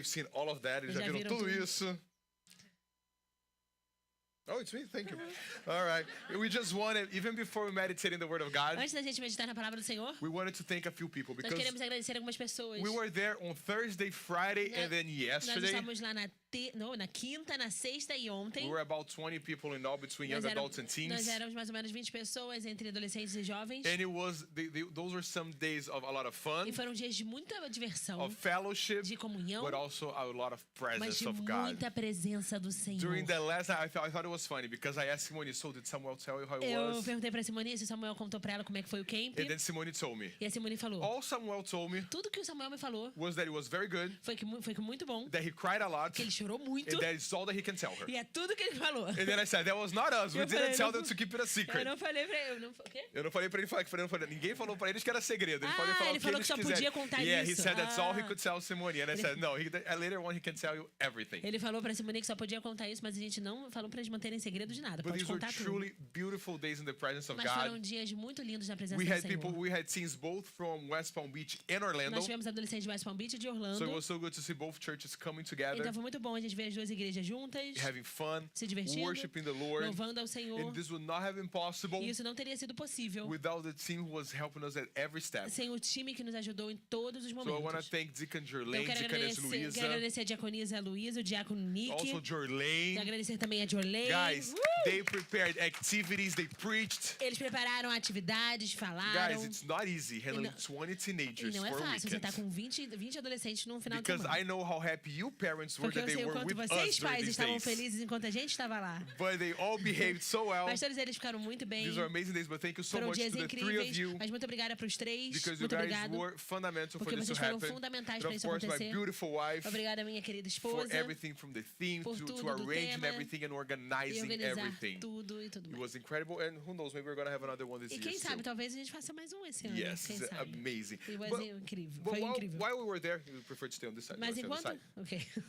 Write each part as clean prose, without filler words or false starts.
You've seen all of that. Eles Já já viram viram tudo tudo. isso. Oh, it's me. Thank you. All right. We just wanted, even before we meditate in the Word of God, Antes da gente meditar na palavra do Senhor, we wanted to thank a few people nós because queremos agradecer algumas pessoas. we were there on Thursday, Friday, and then Nós yesterday. estávamos lá na quinta, na sexta e ontem. We were about 20 people in all between young Nós adults and nós teens. éramos mais ou menos 20 pessoas, entre adolescentes e jovens. And it was, those were some days of a lot of fun, E foram dias de muita diversão, of fellowship, de comunhão, but also a lot of mas presence de of God. muita presença do Senhor. During the last night, I thought it was funny because I asked Simone, so did Samuel tell you how it Eu was? perguntei pra Simone se o Samuel contou pra ela como é que foi o camp. And then Simone told me. E a Simone falou: All Samuel told me tudo que o Samuel me falou was that it was very good, foi que muito bom, that he cried a lot, que ele chorou muito. and that is all that he can tell her. E é tudo que ele falou. And then I said, that was not us. We Eu didn't falei, tell não- them to keep it a secret. Eu não falei pra ele. O quê? Eu não falei pra ele falar que ninguém falou pra eles que era segredo. Ele pode falar ele o que falou eles que só quiserem. podia contar Yeah, he isso. said that's all he Ah. could tell Simone. And I said, no, later on he can tell you everything. Ele falou pra Simone que só podia contar isso, mas a gente não falou pra eles manterem segredo de nada. But Pode these were contar tudo. truly beautiful days in the presence of Mas foram God. dias muito lindos na presença We do had Senhor. we had teens both from West Palm Beach and Orlando. Nós tivemos adolescentes de West Palm Beach e de Orlando. So it was so good to see both churches coming together, Então foi muito bom a gente ver as duas igrejas juntas, having fun, se divertindo, worshiping the Lord. louvando ao Senhor. And this would not have been possible E isso não teria sido possível without the team who was helping us at every step. sem o time que nos ajudou em todos os So I want to momentos. thank Deacon Então, Jorlane, eu quero Deaconess agradecer, Luisa, a diaconisa Luísa, o diácono Nick. also Jorlane. Quero agradecer também a Jorlane. Guys, they prepared activities, they preached. Eles prepararam atividades, falaram. Guys, it's not easy handling não- 20 E teenagers não é for a fácil, você tá weekend. com 20 adolescentes num final de Because semana. I know how happy you parents were Porque eu that they sei o were quanto with us vocês during pais these estavam days. felizes enquanto a gente estava lá. But they all behaved so well. Mas todos eles ficaram muito bem. These were amazing days, but thank you so Foram much dias to the three of incríveis. you Mas muito obrigada para os três. because you Muito guys obrigado. were fundamental for Porque this to vocês foram happen. fundamentais And para of isso course, my acontecer. beautiful wife Obrigada, minha querida for esposa. everything from the theme por to tudo do arranging tema everything and E organizing organizar everything. tudo e tudo It mais. was incredible, and who knows, maybe we're gonna have another one this E year quem sabe, still. talvez a gente faça mais um esse ano. Yes, Quem it's sabe? amazing. E vai But- ser incrível. But Foi while, incrível. while we were there, we prefer to stay on this side. Mas let's stay on enquanto... this side. Ok.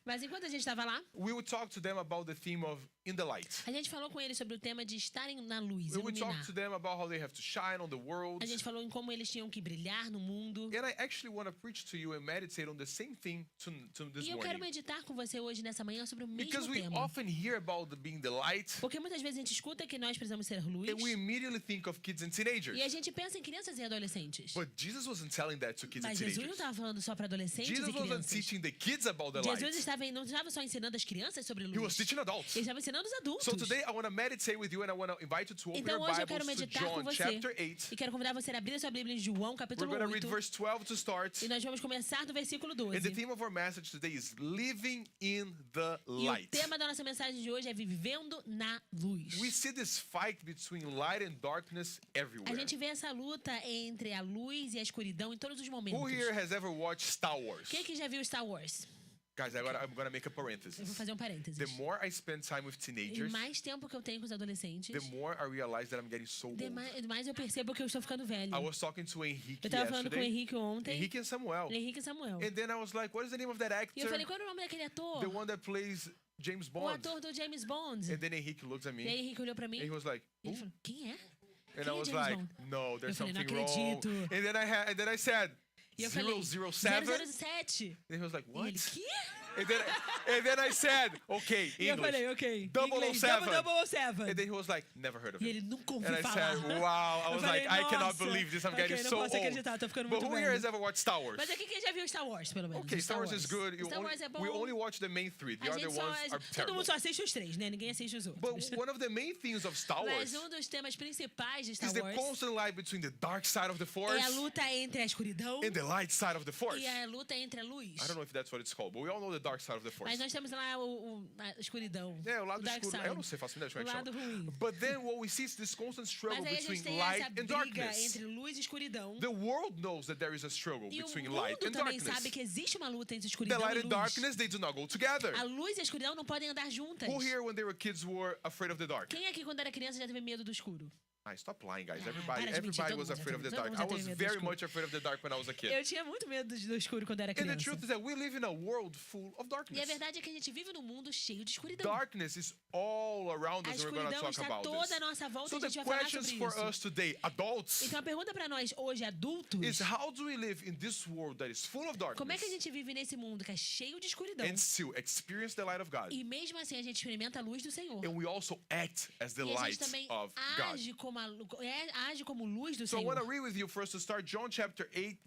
Mas enquanto a gente estava lá, We would talk to them about the theme of in the light. a gente falou com eles sobre o tema de estarem na luz, We would iluminar. talk to them about how they have to shine on the world. A gente falou em como eles tinham que brilhar no mundo. And I actually want to preach to you and meditate on the same thing to this E eu quero morning. meditar com você hoje nessa manhã sobre o Because mesmo we tema. often hear about being the light, Porque muitas vezes a gente escuta que nós precisamos ser luz. and we immediately think of kids and teenagers. E a gente pensa em crianças e adolescentes. But Jesus wasn't telling that to kids and Mas Jesus não teenagers. estava falando só para adolescentes Jesus e wasn't crianças. teaching the kids about the Jesus light. não estava só ensinando as crianças sobre He luz. was teaching adults. Ele estava ensinando os adultos. So today I want to meditate with you and I want to invite you to open Então your hoje eu quero Bibles to meditar com John você. chapter 8. E quero convidar você a abrir a sua Bíblia em João, We're capítulo going to read 8. verse 12 to start. E nós vamos começar do versículo And the 12. theme of our message today is living in the E o light. tema da nossa mensagem de hoje é vivendo na luz. We see this fight between light and darkness A everywhere. gente vê essa luta entre a luz e a escuridão em todos os momentos. Who here has ever watched Star Wars? Quem que já viu Star Wars? Guys, I'm going to make a Eu vou parenthesis. fazer um parênteses. The more I spend time with E teenagers, mais tempo que eu tenho com os adolescentes, the more I realize that I'm getting so old. mais eu percebo que eu estou ficando velho. I was talking to Henrique Eu tava falando com o yesterday. Henrique ontem. Henrique and Samuel. Henrique e Samuel. And then I was like, what is the name of that E eu falei, actor? qual era o nome daquele ator? The one that plays James O Bond. ator do James Bond. And then Henrique looks at E aí me Henrique olhou pra mim and he was like, e ele who? falou, quem é? And Quem I é was James like, Bond? no, there's Eu falei, something não wrong. acredito. And then I said, E eu falei, 007? 007. And he was like, E what? ele, que? And then I said, okay, E eu falei, English. ok. 007. Inglês, 007. And then he was like, never heard of E it. ele nunca ouviu And I falar. said, wow. I Eu was falei, like, I cannot "Nossa, believe this. I'm ok, getting não so posso old. acreditar, tô ficando But muito who here velho. has ever watched Star Wars? Mas aqui quem já viu Star Wars, pelo menos? Okay, Star Wars is good. Star Wars é bom. We only watch the main three. The A other gente só, ones are todo terrible. mundo só assiste os três, né? Ninguém assiste os outros. But one of the main themes of Star Mas Wars um dos temas principais de Star is the Wars constant light between the dark side of the Force é a luta entre a escuridão and the light side of the Force. e a luta entre a luz. I don't know if that's what it's called, but we all know the dark side of the Force. Mas nós temos lá a escuridão. É, o lado dark escuro. side. Eu não sei, faço ideia de como é O que lado chama. ruim. But then what we see is this constant struggle Mas aí a gente between tem light essa and briga darkness. entre luz e escuridão. The world knows that there is a struggle E o between mundo light and também darkness. sabe que existe uma luta entre The escuridão light e and luz. darkness, they do not go together. A luz e a escuridão não podem andar juntas. Who here, when they were kids, were afraid of the dark? Quem aqui, quando era criança, já teve medo do escuro? Stop lying, guys. para Everybody de mentir, todo was mundo já afraid of the todo dark. mundo já I was teve medo do very escuro. much afraid of the dark when I was a kid. Eu tinha muito medo do escuro quando era And the criança. truth is that we live in a world full of E a darkness. verdade é que a gente vive num mundo cheio de escuridão. Darkness is all around A us, and we're going to escuridão talk está about toda à this. nossa volta So e a the gente vai falar questions sobre for isso. us today, adults, Então a pergunta para nós hoje, adultos, is how do we live in this world that is full of como é que a darkness gente vive nesse mundo que é cheio de escuridão? and still experience the light of God? E mesmo assim a gente experimenta a luz do Senhor. And we also act as the E a gente light também of God. age como luz do So I want to Senhor. read with you first to start John chapter 8,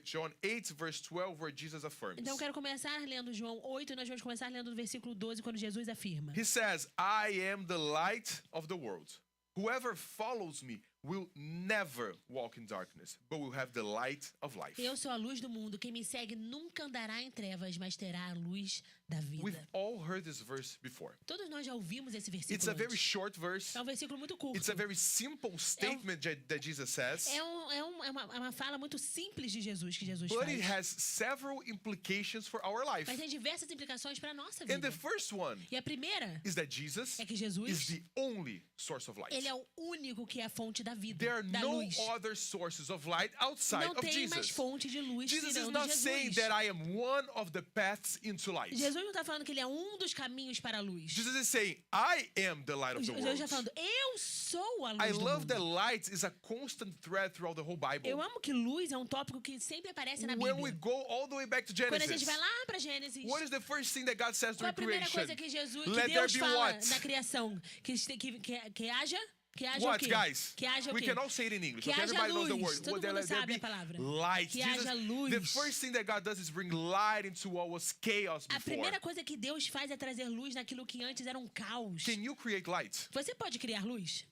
John 8 verse 12, where Jesus affirms. Então eu quero começar lendo João 8 e nós vamos começar lendo do versículo 12, quando Jesus afirma. He says, I am the light of the world. Whoever follows me will never walk in darkness, but will have the light of life. Eu sou a luz do mundo, quem me segue nunca andará em trevas, mas terá a luz da We've vida. all heard this verse before. Todos nós já ouvimos esse It's versículo a very antes. short verse. É um versículo muito curto. It's a very simple statement that Jesus says, É uma fala muito simples de Jesus que Jesus but it faz. has several implications for our life. Mas tem diversas implicações para a nossa And vida. the first one E a primeira is that Jesus é que is Jesus, the only source of light. ele é o único que é a fonte da vida, There are da no luz. other sources of light outside Não of tem mais Jesus. fonte de luz Jesus is tirando not saying Jesus. that I am one of the paths into light. Jesus não está falando que ele é um dos caminhos para a luz. Jesus is saying, I am the light of the Jesus world. está falando, eu sou a I luz do love mundo. that light is a constant thread throughout the whole Bible. Eu amo que luz é um tópico que sempre aparece na When we Bíblia. go all the way back to Quando a gente Genesis, vai lá para Gênesis, what is the first thing that God says qual a during primeira creation? coisa que Jesus, Let que there Deus be fala what? na criação? Que haja o What, quê? guys? Que haja o We quê? can all say it in English. Que Okay? haja Everybody knows the luz. word. Todo Well, there mundo there sabe be a palavra. light. Que Jesus, haja luz. the first thing that God does is bring light into what was chaos A before. primeira coisa que Deus faz é trazer luz naquilo que antes era um caos. Can you create light? Você pode criar luz?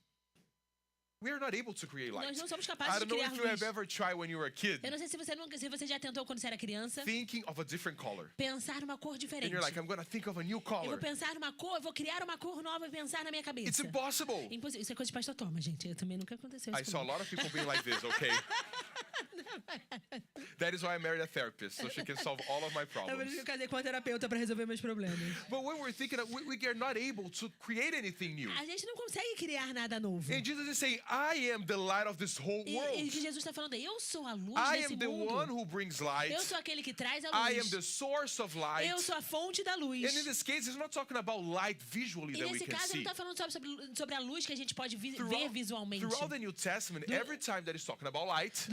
We are not able to create light. Nós não somos I capazes de don't know criar if you luz. have ever tried when you were a kid, Eu não sei se você já tentou quando você era criança, thinking of a different color. pensar numa cor And diferente. you're like, I'm going to think of a new Eu color. vou pensar numa cor, eu vou criar uma cor nova e pensar na minha It's cabeça. impossible. Impossível. Isso é coisa de pastor Thomas, gente. Eu também nunca aconteceu I isso saw a comigo. lot of people being like this, okay? That is why I married a therapist, so she can solve all of my É por isso que problems. eu casei com a terapeuta para resolver meus problemas. But when we're thinking, we are not able to create anything new. A gente não consegue criar nada novo. And Jesus is saying, I am the light of this whole E world. que Jesus está falando, eu sou a luz I desse am the mundo. one who brings light. Eu sou aquele que traz a I am luz. the source of light. Eu sou a fonte da luz. And in this case, he's not talking about light visually E that we nesse can caso, ele see. não está falando sobre a luz que a gente pode ver Throughout, visualmente. throughout the New Testament, every time that he's talking about light,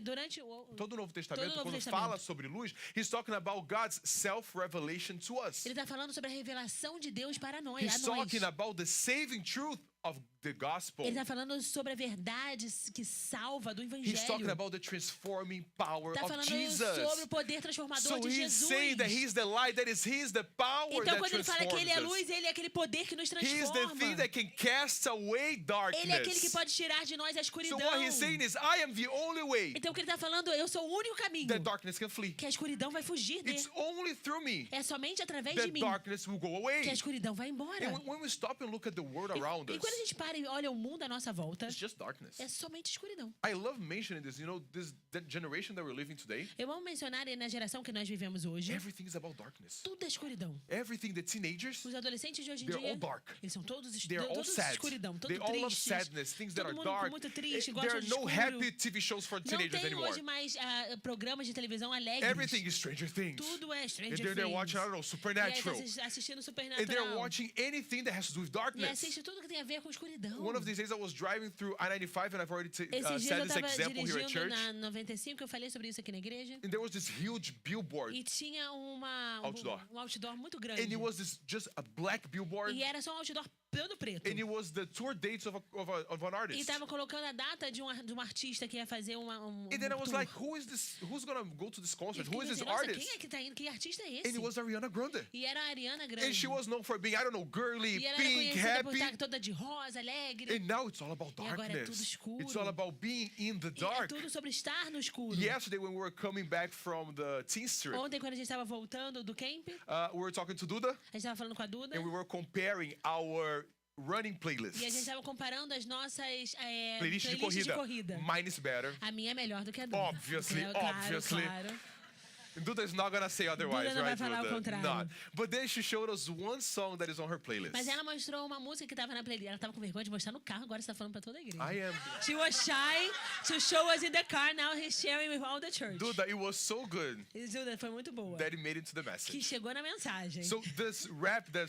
Durante o... todo o Novo Testamento, Novo quando Testamento. fala sobre luz, he's talking about God's self-revelation to us. Ele está falando sobre a revelação de Deus para nós. He's A nós. talking about the saving truth of the gospel. Ele está falando sobre a verdade que salva do He's Evangelho. talking about the transforming power Está of falando Jesus. sobre o poder transformador So de he's Jesus. saying that he's the light, that is he's the power Então, that quando ele fala que transforms ele é us. luz, ele é aquele poder que nos He is the transforma. thing that can cast away Ele é aquele que darkness. pode tirar de nós a So escuridão. what he's saying is, I am the only way Então, o que ele está falando, eu sou o único caminho that darkness can flee. que a escuridão vai fugir It's dele. only through me É somente através de that mim darkness will go que a away. escuridão vai embora. And when we stop and look at the world around E us, quando a gente para e olha o mundo à nossa volta, it's just darkness. é somente escuridão. I love mentioning this. You know, the generation that we're living today, Eu amo mencionar na geração que nós vivemos hoje, everything is about darkness. tudo é escuridão. Everything, the teenagers, Os adolescentes de hoje em they're dia, all dark. eles são todos They're all todos sad. escuridão, They todos all love tristes. sadness, things that Todo are mundo dark. muito triste, There gosta are de no escuro. happy TV shows for Não teenagers tem anymore. hoje mais programas de televisão alegres. Everything is Stranger Things. Tudo é And Stranger they're Things. watching, I don't know, E aí Supernatural. tá assistindo And they're Supernatural. watching anything that has to do with E darkness. assiste tudo que tem a ver com escuridão. One of these days I was driving through I-95 and I've already Esses dias said eu this estava example here at dirigindo church. na 95, eu falei sobre isso aqui na igreja. And there was this huge billboard. E tinha Outdoor. um outdoor muito grande. And it was this just a black billboard. E era só um outdoor todo preto. And it was the tour dates of an E artist. tava colocando a data de um artista que ia fazer um And then I was tour. like, who is this? Who's gonna go to this E eu concert? fiquei Who is this assim, nossa, artist? quem é que tá indo? Que artista é And esse? it was Ariana Grande. E era a Ariana Grande. And she was known for being, I don't know, girly, E ela era pink, conhecida por happy. estar toda de rosa, alegre. And now it's all about E agora é tudo darkness. escuro. It's all about being in the E é dark. tudo sobre estar no escuro. Yesterday, when we were coming back from the Teens trip, Ontem, quando a gente estava voltando do camp, we were talking to Duda, a gente estava falando com a Duda. and we were comparing our running E a gente playlists. estava comparando as nossas Playlist de playlists de corrida. corrida. Mine is better. A minha é melhor do que a Duda. Obviously, Claro, obviously. Claro. Duda is not gonna say otherwise, Duda não vai right, falar o Duda? contrário. Not. But then she showed us one song that is on her playlist. Mas ela mostrou uma música que tava na playlist. Ela tava com vergonha de mostrar no carro, agora você tá falando pra toda a igreja. I am... She was shy to show us in the car, now he's sharing with all the church. Duda, it was so good E Duda, foi muito boa. that it made it to the Que message. chegou na mensagem. So this rap that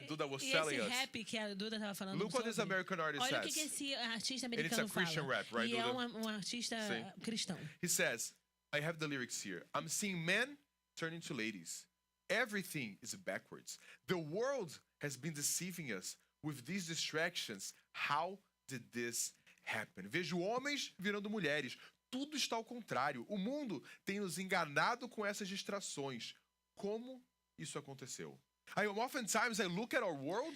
Duda was E telling esse us, rap que a Duda tava falando look what this sobre, American artist olha o que says. esse artista it's a americano Christian fala. rap, right, E é Duda? um artista Sim. cristão. He says, I have the lyrics here. I'm seeing men turn into ladies. Everything is backwards. The world has been deceiving us with these distractions. How did this happen? Vejo homens virando mulheres. Tudo está ao contrário. O mundo tem nos enganado com essas distrações. Como isso aconteceu? Oftentimes I look at our world,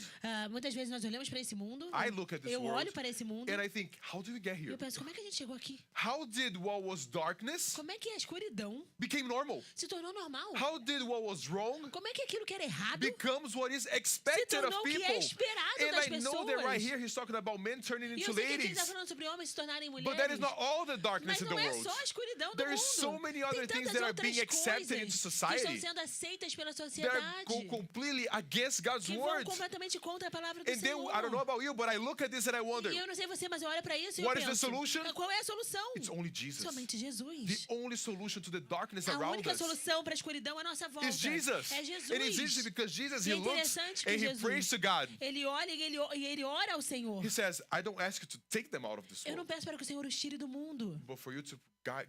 Muitas vezes nós olhamos para esse mundo. I look at this Eu world, olho para esse mundo. and I think, how did we get E here? eu penso, como é que a gente chegou aqui? How did what was darkness Como é que a escuridão became normal? se tornou normal? How did what was wrong Como é que aquilo que era errado becomes what is se expected of tornou o que people? é esperado And das I know that right pessoas? here he's talking about men turning E into eu sei que aqui ele ladies. está falando sobre homens se tornarem But that is mulheres. not all the darkness Mas in the não é world. só a escuridão do There is mundo. so many other Tem things tantas that are outras being accepted into coisas que society estão sendo aceitas pela that sociedade. go completely against God's Que vão word. completamente contra a palavra do And then, Senhor. I don't know about you, but I look at this and I wonder, E eu não sei você, mas eu olho para isso e What eu is the penso, solution? qual é a solução? it's only Jesus. Somente Jesus. The only solution to the darkness A around única us solução para a escuridão à nossa volta is Jesus. é Jesus. And it's easy because Jesus, E he é looks interessante que and he Jesus, prays to God. ele olha e ele ora ao Senhor. He says, I don't ask you to take them out of this Eu não world, peço para que o Senhor os tire do mundo, but for you to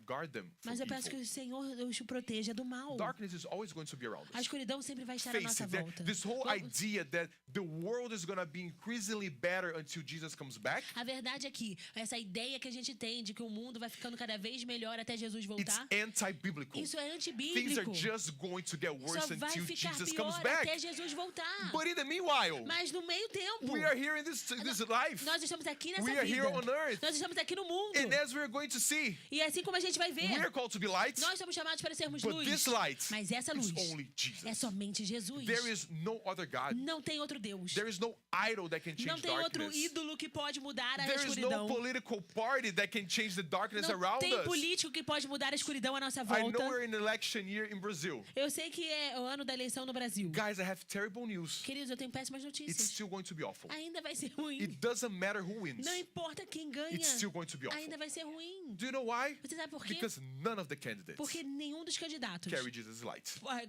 guard them from mas eu peço que evil. o Senhor os proteja do mal. Darkness is always going to be around A us. escuridão sempre vai estar à Face nossa it, volta. this whole idea that the world is going to be increasingly better until Jesus comes back, A verdade é que essa ideia que a gente tem de que o mundo vai ficando cada vez melhor até Jesus it's voltar, anti-biblical. isso é Things are antibíblico. just going to get worse Só vai until ficar Jesus pior comes até back. Jesus voltar. But in the meanwhile, Mas no meio tempo, we are here in this life. nós estamos aqui nessa We are vida. here on earth. Nós estamos aqui no mundo. And as we're going to see, E assim como a gente vai ver, we are called to be lights, nós somos chamados para sermos but luz. this light Mas essa is luz only é Jesus. somente Jesus. There is no other God. Não tem outro Deus. There is no idol that can Não change tem outro darkness. ídolo que pode mudar a There is escuridão. no political party that can change the darkness Não around tem us. político que pode mudar a escuridão à nossa I know volta. we're in election year in Brazil. Eu sei que é o ano da eleição no Brasil. Guys, I have terrible news. Queridos, eu tenho péssimas It's notícias. still going to be awful. Ainda vai ser ruim. It doesn't matter who wins. Não importa quem ganha. It's still going to be awful. Ainda vai ser ruim. Do you know why? Você sabe por quê? Because none of the candidates Porque nenhum dos candidatos, carry Jesus' light.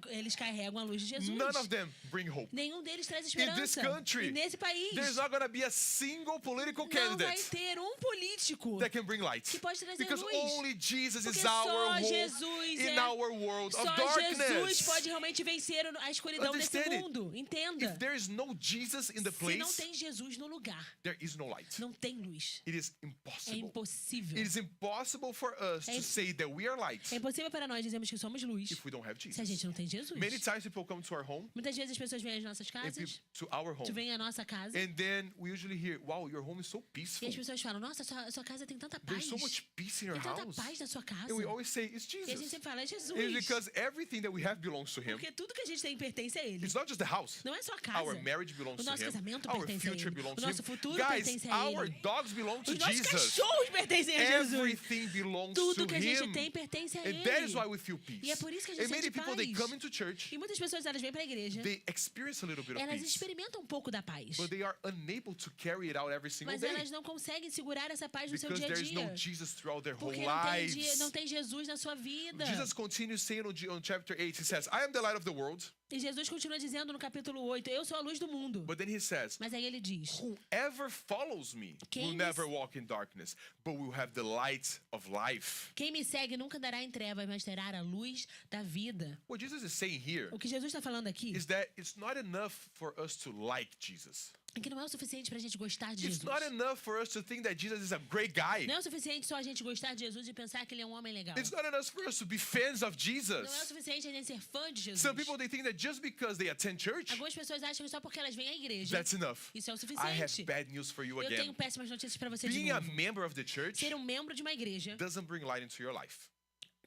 eles carregam a luz de Jesus. None of them bring hope. Nenhum deles traz In this esperança. country, E nesse país, there's not going to be a single political não vai candidate ter um político that can bring light. que pode trazer Because luz. only Jesus Porque is our só hope Jesus in our world of Só Jesus darkness. pode realmente vencer a escuridão desse Understand it. mundo. Entenda. If there is no Jesus in the Se não place, tem Jesus no lugar, there is no light. não tem luz. It is É impossible. impossível. It is impossible for us É to say that we are light É impossível para nós dizermos que somos luz if we don't have se a Jesus. gente não tem Jesus. Many times people come to our home, Muitas vezes as pessoas vêm às nossas and casas, to our home, tu vem à nossa casa, and then we usually hear, "Wow, your home is so e peaceful. as pessoas falam, nossa, sua casa tem tanta paz. There's so much peace in your Tem tanta house." paz na sua casa. And we always say, "It's E a gente Jesus." sempre fala, é Jesus. It's because everything that we have belongs to Him. Porque tudo que a gente tem pertence a Ele. It's not just the house. Não é só a casa. Our marriage belongs O to nosso Him. casamento Our pertence a future Ele. belongs O to nosso Him. futuro Guys, pertence a our Ele. dogs belong to Os nossos Jesus. cachorros pertencem a Jesus. Everything belongs to Tudo que a gente Him. tem pertence a And that is Ele. why we feel peace. E é por isso que a gente And many sente people, they paz. come into church, E muitas pessoas, elas vêm para a igreja, they experience a little bit of elas peace, experimentam um pouco da paz. but they are unable to carry it out every single Mas day elas não conseguem segurar essa paz no seu because dia a there is no dia. Jesus throughout their whole Porque não lives. tem Jesus na sua vida. Jesus continues saying on chapter 8, he says, "I am the light of the world." E Jesus continua dizendo no capítulo 8, eu sou a luz do mundo. But then he says, Mas aí ele diz, "Whoever follows me Quem will me- never walk in darkness, but will have the light of life." quem me segue nunca andará em trevas, mas terá a luz da vida. What Jesus is saying here O que Jesus está falando aqui is that it's not enough for us to like Jesus. é que não é o suficiente para a gente gostar de It's Jesus. not enough for us to think that Jesus is a great guy. Não é o suficiente só a gente gostar de Jesus e pensar que ele é um homem legal. It's not enough for us to be fans of Não é o Jesus. suficiente a gente ser fã de Jesus. Some people, they think that just because they attend church, Algumas pessoas acham que só porque elas vêm à igreja, that's enough. isso é o I suficiente. have bad news for you Eu tenho again. péssimas notícias para você de Being a novo. member of the church Ser um membro de uma igreja doesn't bring light into your life.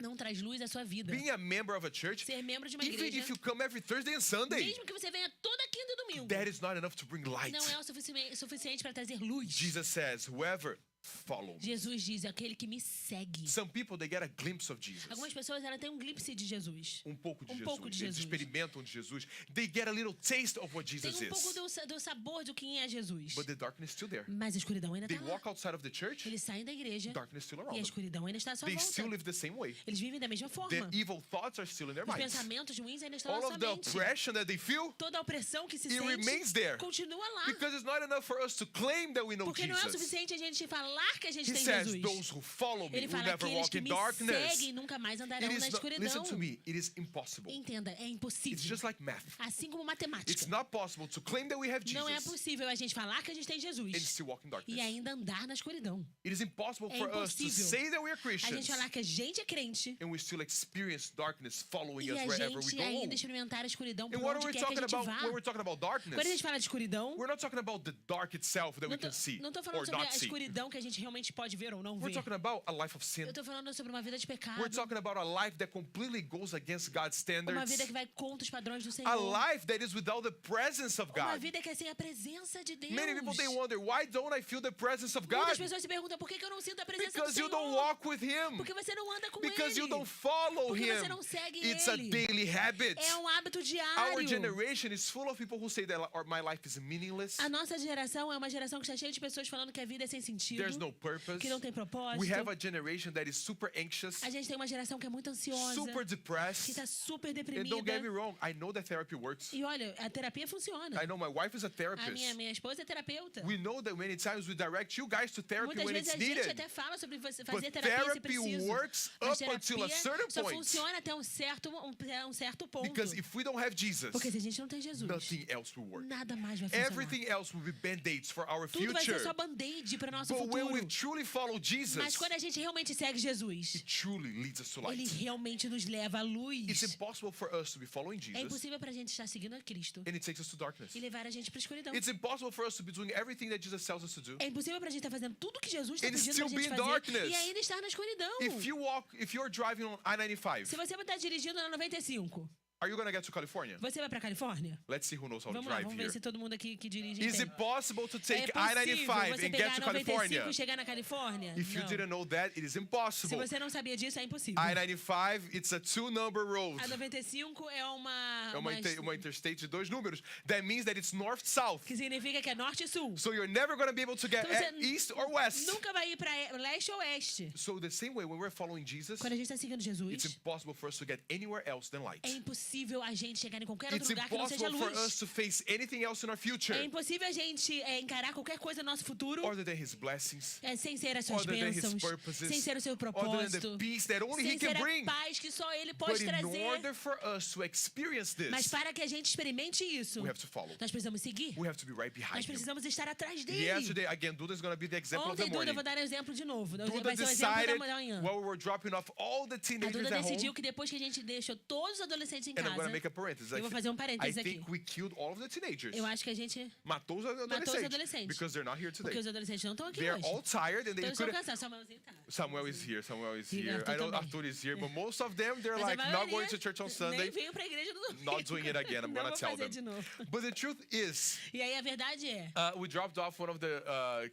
não traz luz à sua vida. Being a member of a church, Ser membro de uma even igreja, if you come every Thursday and Sunday, mesmo que você venha toda quinta e domingo, that is not enough to bring light. não é o suficiente para trazer luz. Jesus says, "Whoever follow me. Jesus diz, aquele que me segue. Some people, they get a glimpse of Jesus. Algumas pessoas, ela tem um glimpse de Jesus. Pouco de Um Jesus. pouco de Eles Jesus. experimentam de Jesus. They get a little taste of what Tem Jesus um pouco is. do sabor de quem é Jesus. But the darkness is still there. Mas a escuridão ainda They está lá. walk outside of the church, Eles saem da igreja darkness is still e a around them. escuridão ainda está à sua They still volta. live the same way. Eles vivem da mesma forma. The evil thoughts are still in their Os minds. pensamentos ruins ainda estão na All sua of the mente. oppression that they feel, Toda a opressão que se it remains sente there. continua lá. Because it's not enough for us to claim that we know Porque não é o Jesus. suficiente a gente falar que a gente He tem says, Jesus. those who follow me Ele will fala never aqueles walk que in me darkness. seguem nunca mais andarão It na is not, escuridão. listen to me, it is impossible. Entenda, é It's impossível. just like math. Assim como matemática. It's not possible to claim that we have Não é Jesus possível a gente falar que a gente tem and Jesus still walk in e darkness. ainda andar na escuridão. It is impossible É for us to impossível say that we are A gente Christians falar que a gente é crente and we still experience darkness following e us a wherever we gente go. ainda experimentar a escuridão por And what are onde we quer que a talking gente about vá. when we're talking about darkness? Quando a gente fala de escuridão, We're not talking about the dark itself that we não tô, can see não tô or falando sobre a not see. escuridão que a gente realmente pode ver ou não We're ver. talking about a life of sin. Eu tô falando sobre uma vida de pecado. We're talking about a life that completely goes against God's Uma standards. vida que vai contra os padrões do A Senhor. life that is without the presence of Uma God. vida que é sem a presença de Deus. Many people, they wonder, why don't I feel the presence of God? Muitas pessoas se perguntam por que que eu não sinto a presença Because do you Senhor. don't walk with Him. Porque você não anda com Because Ele. you don't follow Porque Him. você não segue It's a Ele. daily habit. É um hábito Our diário. generation is full of people who say that my life is meaningless. A nossa geração é uma geração que está cheia de pessoas falando que a vida é sem sentido, There's no purpose. que não tem propósito. We have a generation that is super anxious, A gente tem uma geração que é muito ansiosa, super que depressed. está super And deprimida. don't get me wrong, I know that therapy works. E olha, a terapia funciona. I know my wife is a A therapist. minha esposa é terapeuta. We know that many times we direct you guys to therapy Muitas when vezes it's a gente needed. até fala sobre você But fazer terapia se therapy preciso. works Mas up until a terapia certain só point. funciona até um certo ponto. Because if we don't have Jesus, Porque se a gente não tem Jesus, nothing else will work. nada mais vai funcionar. Everything else will be band-aids for our Tudo vai ser future. só band-aid para o nosso But when we futuro. truly follow Mas Jesus, quando a gente realmente segue Jesus, it truly leads us to Ele light. realmente nos leva à luz. It's impossible for us to be following É Jesus impossível para a gente estar seguindo a Cristo and it takes us to darkness. e levar a gente para a escuridão. It's impossible for us to be doing everything that Jesus tells us to do. É impossível para a gente estar fazendo tudo que Jesus está And pedindo still para a gente be in fazer darkness. e ainda estar na escuridão. If you're driving on I-95, Se você está dirigindo na 95, are you going to get to California? você vai para Califórnia? Let's see who knows how to Vamos lá, drive vamos ver here. se todo mundo aqui que dirige Is entende. it possible to É take possível I-95 você and pegar get to a 95 California? e chegar na Califórnia? If you Não. didn't know that, it is Se impossible. você não sabia disso, é impossível. I-95, it's a two-number road. A 95 é É uma interstate de dois números. That means that it's north-south. que significa que é norte e sul. So you're never going to be able to get Então você east or west. nunca vai ir para leste ou oeste. So the same way, when we're following Jesus, Quando a gente está seguindo Jesus, it's impossible for us to get anywhere else than light. é impossível a gente chegar em qualquer outro It's lugar que não seja impossible for us luz. to face anything else in our É future impossível a gente encarar qualquer coisa no nosso futuro other than His blessings, sem ser as suas other than His bênçãos, purposes, sem ser o seu other than propósito, the peace that only He sem can ser a bring. paz que só Ele But pode in trazer. order for us to experience Mas this, para que a gente experimente isso, we have to follow. nós precisamos seguir. We have to be right Nós behind Him. precisamos estar atrás dele. Yesterday, again, Duda is going to be the example of the Ontem, Duda, morning. eu vou dar um exemplo de novo. Duda Vai ser o exemplo decided, da manhã. while we were dropping off all the A teenagers Duda at decidiu home, que depois que a gente deixou todos os adolescentes em and I'm casa, going to make a parenthesis. eu vou fazer um I parênteses aqui. think we killed all of the teenagers. Eu acho que a gente Matou os adolescentes. Because they're not here porque today. os adolescentes não estão aqui They're hoje. all tired and they Então eles estão couldn't. cansados. Samuelzinho tá. Samuel is here. Samuel is E here. Arthur I know também. Arthur is here, but most of them, they're Mas a like not maioria going to church on Sunday. nem veio pra igreja no domingo. Not doing it again. I'm Não going vou to tell fazer them. de novo. But the truth is, E aí a verdade é we dropped off one of the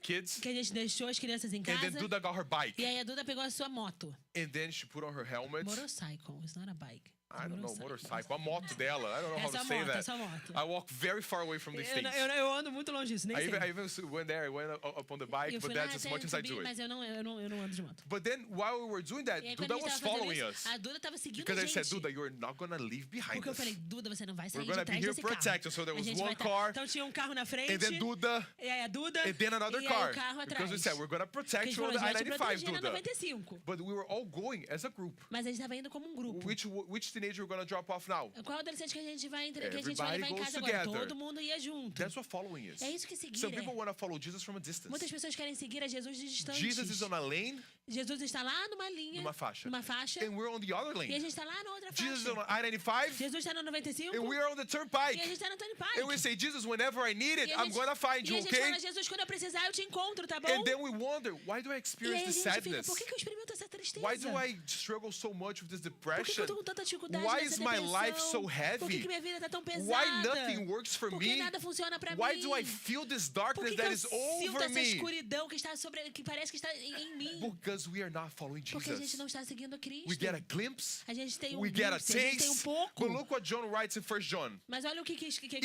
kids, que a gente deixou as crianças em and casa then Duda got her bike, e aí a Duda pegou a sua moto. and then she put on her helmet. Motorcycle, it's not a bike. I don't know, motorcycle. A moto dela. I don't know É how só to say moto, é that. só moto. I walk very far away from these Eu, things. eu ando muito longe disso, nem I sei. even went there. I went up on the bike, Eu but fui lá that's as até much as I subir, do it. mas eu não ando de moto. But then, while we were doing that, E aí, quando Duda a gente was tava fazendo following isso, us. a Duda tava seguindo Because a I said, gente. Duda, you're not going to leave behind Porque eu us. falei, Duda, você não vai sair We're de gonna be trás here desse carro. protected. So there A was gente one vai tá- car, Então tinha um carro na frente, and then Duda, e aí a Duda, and then another e aí car. o carro atrás. Because we said, we're going to Que a protect gente you on falou, the a gente I-95, protegia na Duda. 95. But we were all going as a group. Mas a gente tava indo como um grupo. Which teenager we're going to drop off now? Qual adolescente que a gente vai levar Everybody em goes casa agora? together. Todo mundo ia junto. That's what following is. É isso que seguir Some é. people want to follow Jesus from a distance. Muitas pessoas querem seguir a Jesus de distante. Jesus is on a lane, Jesus está lá numa linha, numa faixa. numa faixa, and we're on the other e a lane. gente está lá na outra Jesus is on faixa. I-95, Jesus está na 95 and we're on the e a turnpike. gente está na Turnpike. And we say, Jesus, whenever I need it, E a I'm gente- going to find e you, a gente okay? fala, Jesus, quando eu precisar, eu te encontro, tá bom? And then we wonder, why do I E experience aí a this gente fica, sadness? por que eu experimento essa tristeza? Why do I struggle so much with this Por que eu depression? tô com tanta dificuldade, Why nessa is my life so depressão? Por que heavy? que minha vida tá tão pesada? Why nothing works for Por que me? nada funciona pra Why mim? do I feel this Por darkness que que that eu is sinto over essa me? escuridão que está que parece que está em mim? Because we are not following Porque a gente Jesus. não está seguindo a Cristo. We get a glimpse, A gente tem we get a glimpse, a gente tem taste. pouco. But look what John writes in 1 John. Mas olha o que é If escrito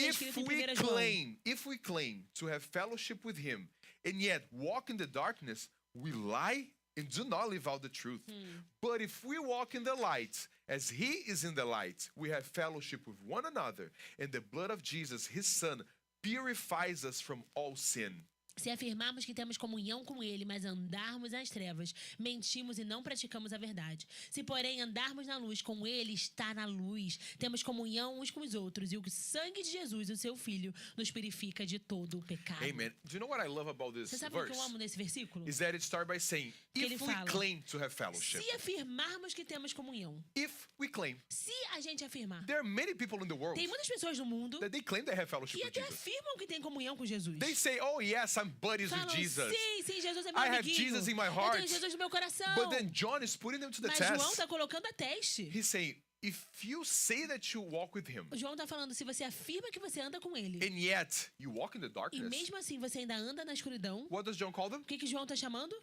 em we 1 João. if we claim to have fellowship with him and yet walk in the darkness, we lie and do not live out the truth. But if we walk in the light, as he is in the light, we have fellowship with one another, and the blood of Jesus, his son, purifies us from all sin. Se afirmarmos que temos comunhão com Ele, mas andarmos nas trevas, mentimos e não praticamos a verdade. Se, porém, andarmos na luz, com Ele está na luz, temos comunhão uns com os outros, e o sangue de Jesus, o seu Filho, nos purifica de todo o pecado. Amen. Do you know what I love about this Você sabe o que eu verse? amo nesse versículo? Is that it starts by saying, Que ele if we fala, claim to have fellowship. Se afirmarmos que temos comunhão, If we claim. se a gente afirmar, There are many people in the world tem muitas pessoas no mundo that they claim they have fellowship que with até Jesus. afirmam que têm comunhão com Jesus. They say, oh yes, I'm buddies with Falam, Jesus. sim, Jesus é meu I have amiguinho. Jesus in my Eu heart. tenho Jesus no meu coração. But then John is putting them to the Mas João test. está colocando a teste. He's saying, if you say that you walk with him, O João está falando, se você afirma que você anda com ele, and yet you walk in the e darkness, mesmo assim você ainda anda na escuridão, what does John call them? o que João está chamando?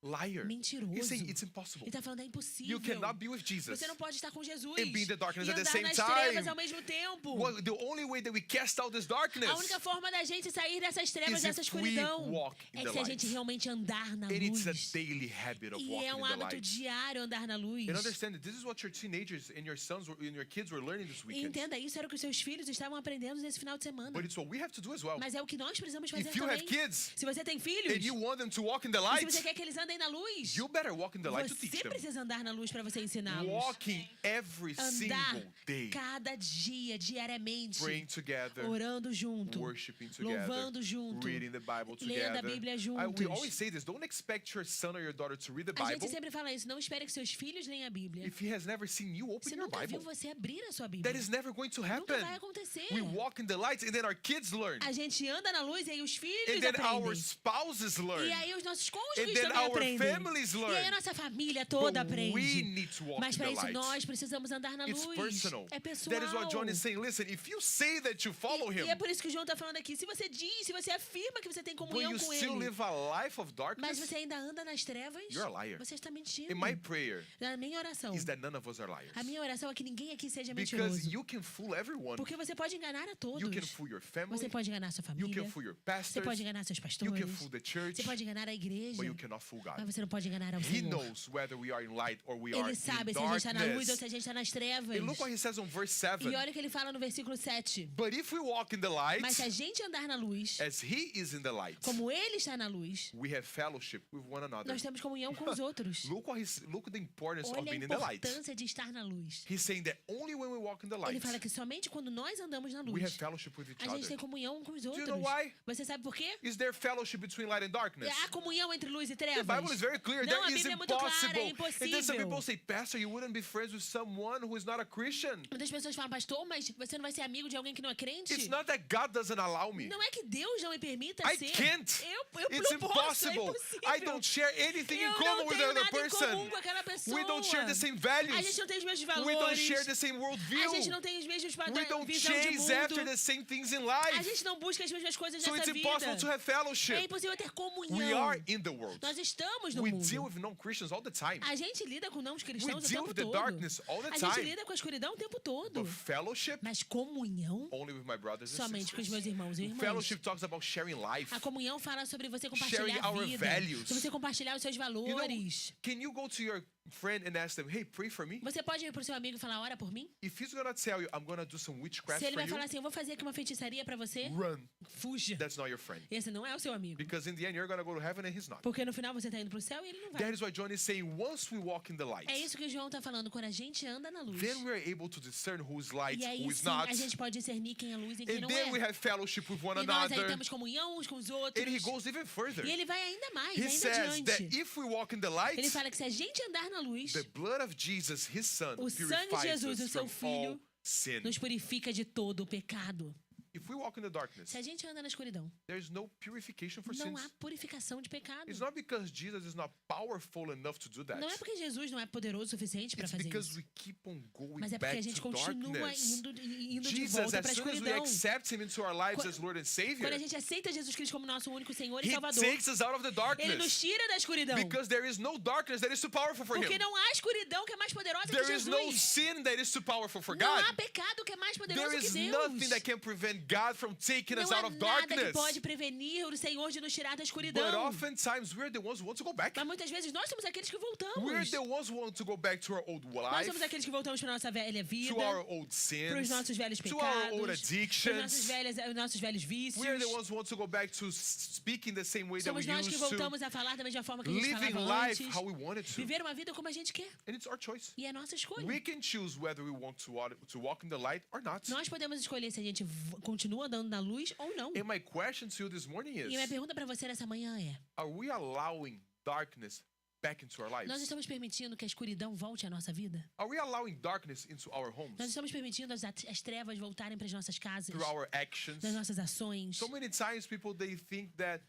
Liar. Mentiroso. He's saying it's Ele impossible. está falando, é impossível. You cannot be with Jesus. Você não pode estar com Jesus And be in the darkness e at the andar same nas time. trevas ao mesmo tempo. Well, the only way that we cast out this darkness, A única forma da gente sair dessas trevas, is dessa if we escuridão, walk in é the que se a light. gente realmente andar na and it's a luz. daily habit of E walking é in the hábito light. diário andar na luz. And understand that this is what your teenagers and your sons and your kids were learning this E weekend. entenda, isso era o que os seus filhos estavam aprendendo nesse final de semana. But it's what we have to do as well. Mas é o que nós precisamos fazer If you também. have kids Se você tem filhos, and you want them to walk in the e se light, você quer que eles andem na luz, you better walk in the light to teach você them. precisa andar na luz para você ensiná-los. Walking every Andar single day, cada dia, diariamente, praying together, orando junto, worshiping together, louvando junto, reading the Bible lendo a together. Bíblia We juntos. always say this, don't expect your son or your daughter to read the A gente Bible sempre fala isso, não espere que seus filhos leiam a Bíblia. if he has never seen you open Se your nunca viu Bible. você abrir a sua Bíblia, That is never going to nunca happen. vai acontecer. We walk in the light and then our kids learn. A gente anda na luz e aí os filhos And then aprendem. our spouses learn. E aí os nossos And cônjuges then também our aprendem. families E aí learn. a nossa família toda But we aprende. need to walk Mas in para the isso light. nós precisamos andar na It's luz. personal. É pessoal. That is what John is saying. Listen, if you say that you follow him, E é por isso que o João está falando aqui. Se você diz, se você afirma que você tem but comunhão you com still ele, live a life of mas darkness, você ainda anda nas trevas, you're a liar. você está mentindo. And my prayer A minha oração, is that none of us are liars. a minha oração é que ninguém aqui seja Because mentiroso. you can fool everyone. Porque você pode enganar a todos. You can fool your family. Você pode enganar sua You família. can fool your Você pastors. pode enganar seus You pastores. can fool the church. Você pode enganar a igreja. But you cannot fool God. Mas você não pode enganar ao He Senhor. knows whether we are in light or we are Ele in sabe se a gente está na luz ou se darkness. a gente está nas trevas. And look what he says on verse 7. E olha o que ele fala no versículo 7. But if we walk in the light, Mas se a gente andar na luz, as he is in the light, como ele está na luz, we have fellowship with one another. nós temos comunhão com os outros. Look the importance of Olha a being in the light. importância de estar na luz. He's saying that only when we walk in the Ele light, fala que somente quando nós andamos na we luz, have fellowship with each a gente tem other. comunhão com os Do you outros. know why? Você sabe por quê? Is there fellowship between light and darkness? Há comunhão entre luz e The trevas. Bible is very clear. Não, a There is Bíblia é muito clara, é impossible. And then some impossível. people say, Pastor, you wouldn't be friends with someone who is not a Christian. Muitas pessoas falam, pastor, mas você não vai ser amigo de alguém que não é crente? It's not that God doesn't allow me. Não é que Deus não me permita I ser. can't. Eu It's não posso, é impossible. impossível. I don't share anything in Eu common não with tenho another nada em person. comum com aquela pessoa. We don't share the same A gente values. não tem os mesmos We don't valores. share the same A gente worldview. não tem os mesmos We padrões, don't visão de chase after mundo. the same things in A life. gente não busca as mesmas coisas So nessa it's impossible to vida. have fellowship. É impossível ter comunhão. We are in the world. Nós estamos no We mundo. deal with non-Christians all the time. A gente lida com não We cristãos o deal tempo with the todo. darkness all the A gente time. lida com a escuridão o tempo todo. But fellowship, Mas comunhão, only with my brothers and somente com os meus sisters. irmãos e irmãs. Fellowship talks about sharing life. A comunhão fala sobre você Sharing compartilhar a our vida. values. Sobre você compartilhar os seus You know, valores. can you go to your friend and ask them, hey, pray for me? Você pode ir pro seu amigo e falar, ora por mim? If he's gonna tell you, I'm gonna do some witchcraft Se ele for vai you, falar assim, eu vou fazer aqui uma feitiçaria pra você, run. fuja. That's not your friend. Esse não é o seu amigo. Because in the end, you're gonna go to heaven and he's not. Porque no final você tá indo pro céu e ele não vai. That is why John is saying, once we walk in the light, É isso que o João tá falando. Quando a gente anda na luz. then we're able to discern who's light, E aí who is sim, not. a gente pode discernir quem é luz e quem And não then we é. have fellowship with one E nós aí another. temos comunhão uns com os outros. And he goes even further. E ele vai ainda mais, He ainda says that adiante. if we walk in the light, Ele fala que se a gente andar na luz, the blood of Jesus, his son, o sangue de purifies Jesus, o us seu from all filho, sin. nos purifica de todo o pecado. If we walk in the darkness, Se a gente anda na escuridão, there is no purification for não sins. há purificação de pecado. It's not because Jesus is not powerful enough to do that. Não é porque Jesus não é poderoso o suficiente para It's fazer because isso. we keep on going Mas é porque back a gente to continua darkness. indo de Jesus, volta as para a soon as we escuridão. accept Him into our lives Qu- as Lord and Savior, Quando a gente aceita Jesus Cristo como nosso único Senhor e He Salvador, takes us out of the Ele nos darkness. tira da escuridão. Because there is no darkness that is too powerful for Porque Him. não há escuridão que é mais poderosa que There is no Jesus. sin that is too powerful for Não God. há pecado que é mais poderoso There que is Deus. nothing that can prevent God from taking us Não out há of nada que darkness. pode prevenir o Senhor de nos tirar da But escuridão. oftentimes we're the ones who want to go back. Mas muitas vezes nós somos aqueles que voltamos. We're the ones who want to go back to our old Nós life, somos aqueles que voltamos para nossa velha vida, to our old para os sins, nossos velhos to our old pecados, para addictions. os nossos velhos vícios. We're the ones who want to go back to speaking the same way that we Somos nós que used to, voltamos a falar da mesma forma que a gente living falava life antes. how we wanted to. Viver uma vida como a gente quer. And it's our choice. E é nossa escolha. We can choose whether we want to walk in the light or not. Nós podemos escolher se a gente continua andando na luz ou não. And my question to you this morning E minha is, pergunta para você nessa manhã é: are we allowing darkness back into our nós lives? estamos permitindo que a escuridão volte à nossa vida? Are we allowing darkness into our homes Nós estamos permitindo as trevas voltarem para as nossas casas, through our actions? nas nossas ações? So many times people they think that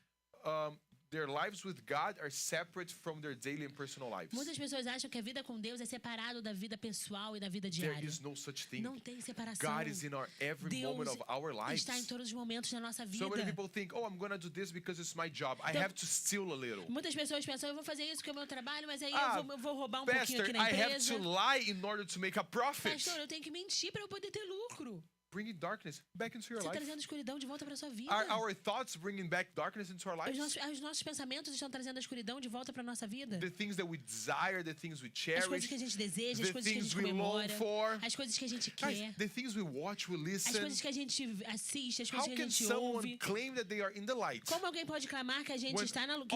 their lives with God are separate from their daily and personal lives. Muitas pessoas acham que a vida com Deus é separado da vida pessoal e da vida There diária. is no such thing. Não tem separação. God is in our every moment Deus of our lives. está em todos os momentos da nossa vida. So many people think, oh, I'm gonna do this because it's my job. I Então- have to steal a little. Muitas pessoas pensam, eu vou fazer isso porque é o meu trabalho, mas aí Ah, eu vou roubar pouquinho Pastor, aqui na I have empresa. to lie in order to make a profit. Pastor, eu tenho que mentir para eu poder ter lucro. Bringing darkness back into your Você está life. trazendo escuridão de volta para sua vida. Are our thoughts bringing back darkness into our Os lives? nossos pensamentos estão trazendo a escuridão de volta para nossa vida. The things that we desire, the things we As coisas cherish, que a gente deseja, as the coisas que a things gente we long comemora, for. as coisas que a gente Guys, quer, the things we watch, we as listen. coisas que a gente assiste, as How coisas que a can gente someone ouve. claim that they are in the light Como alguém pode clamar que a gente when está na all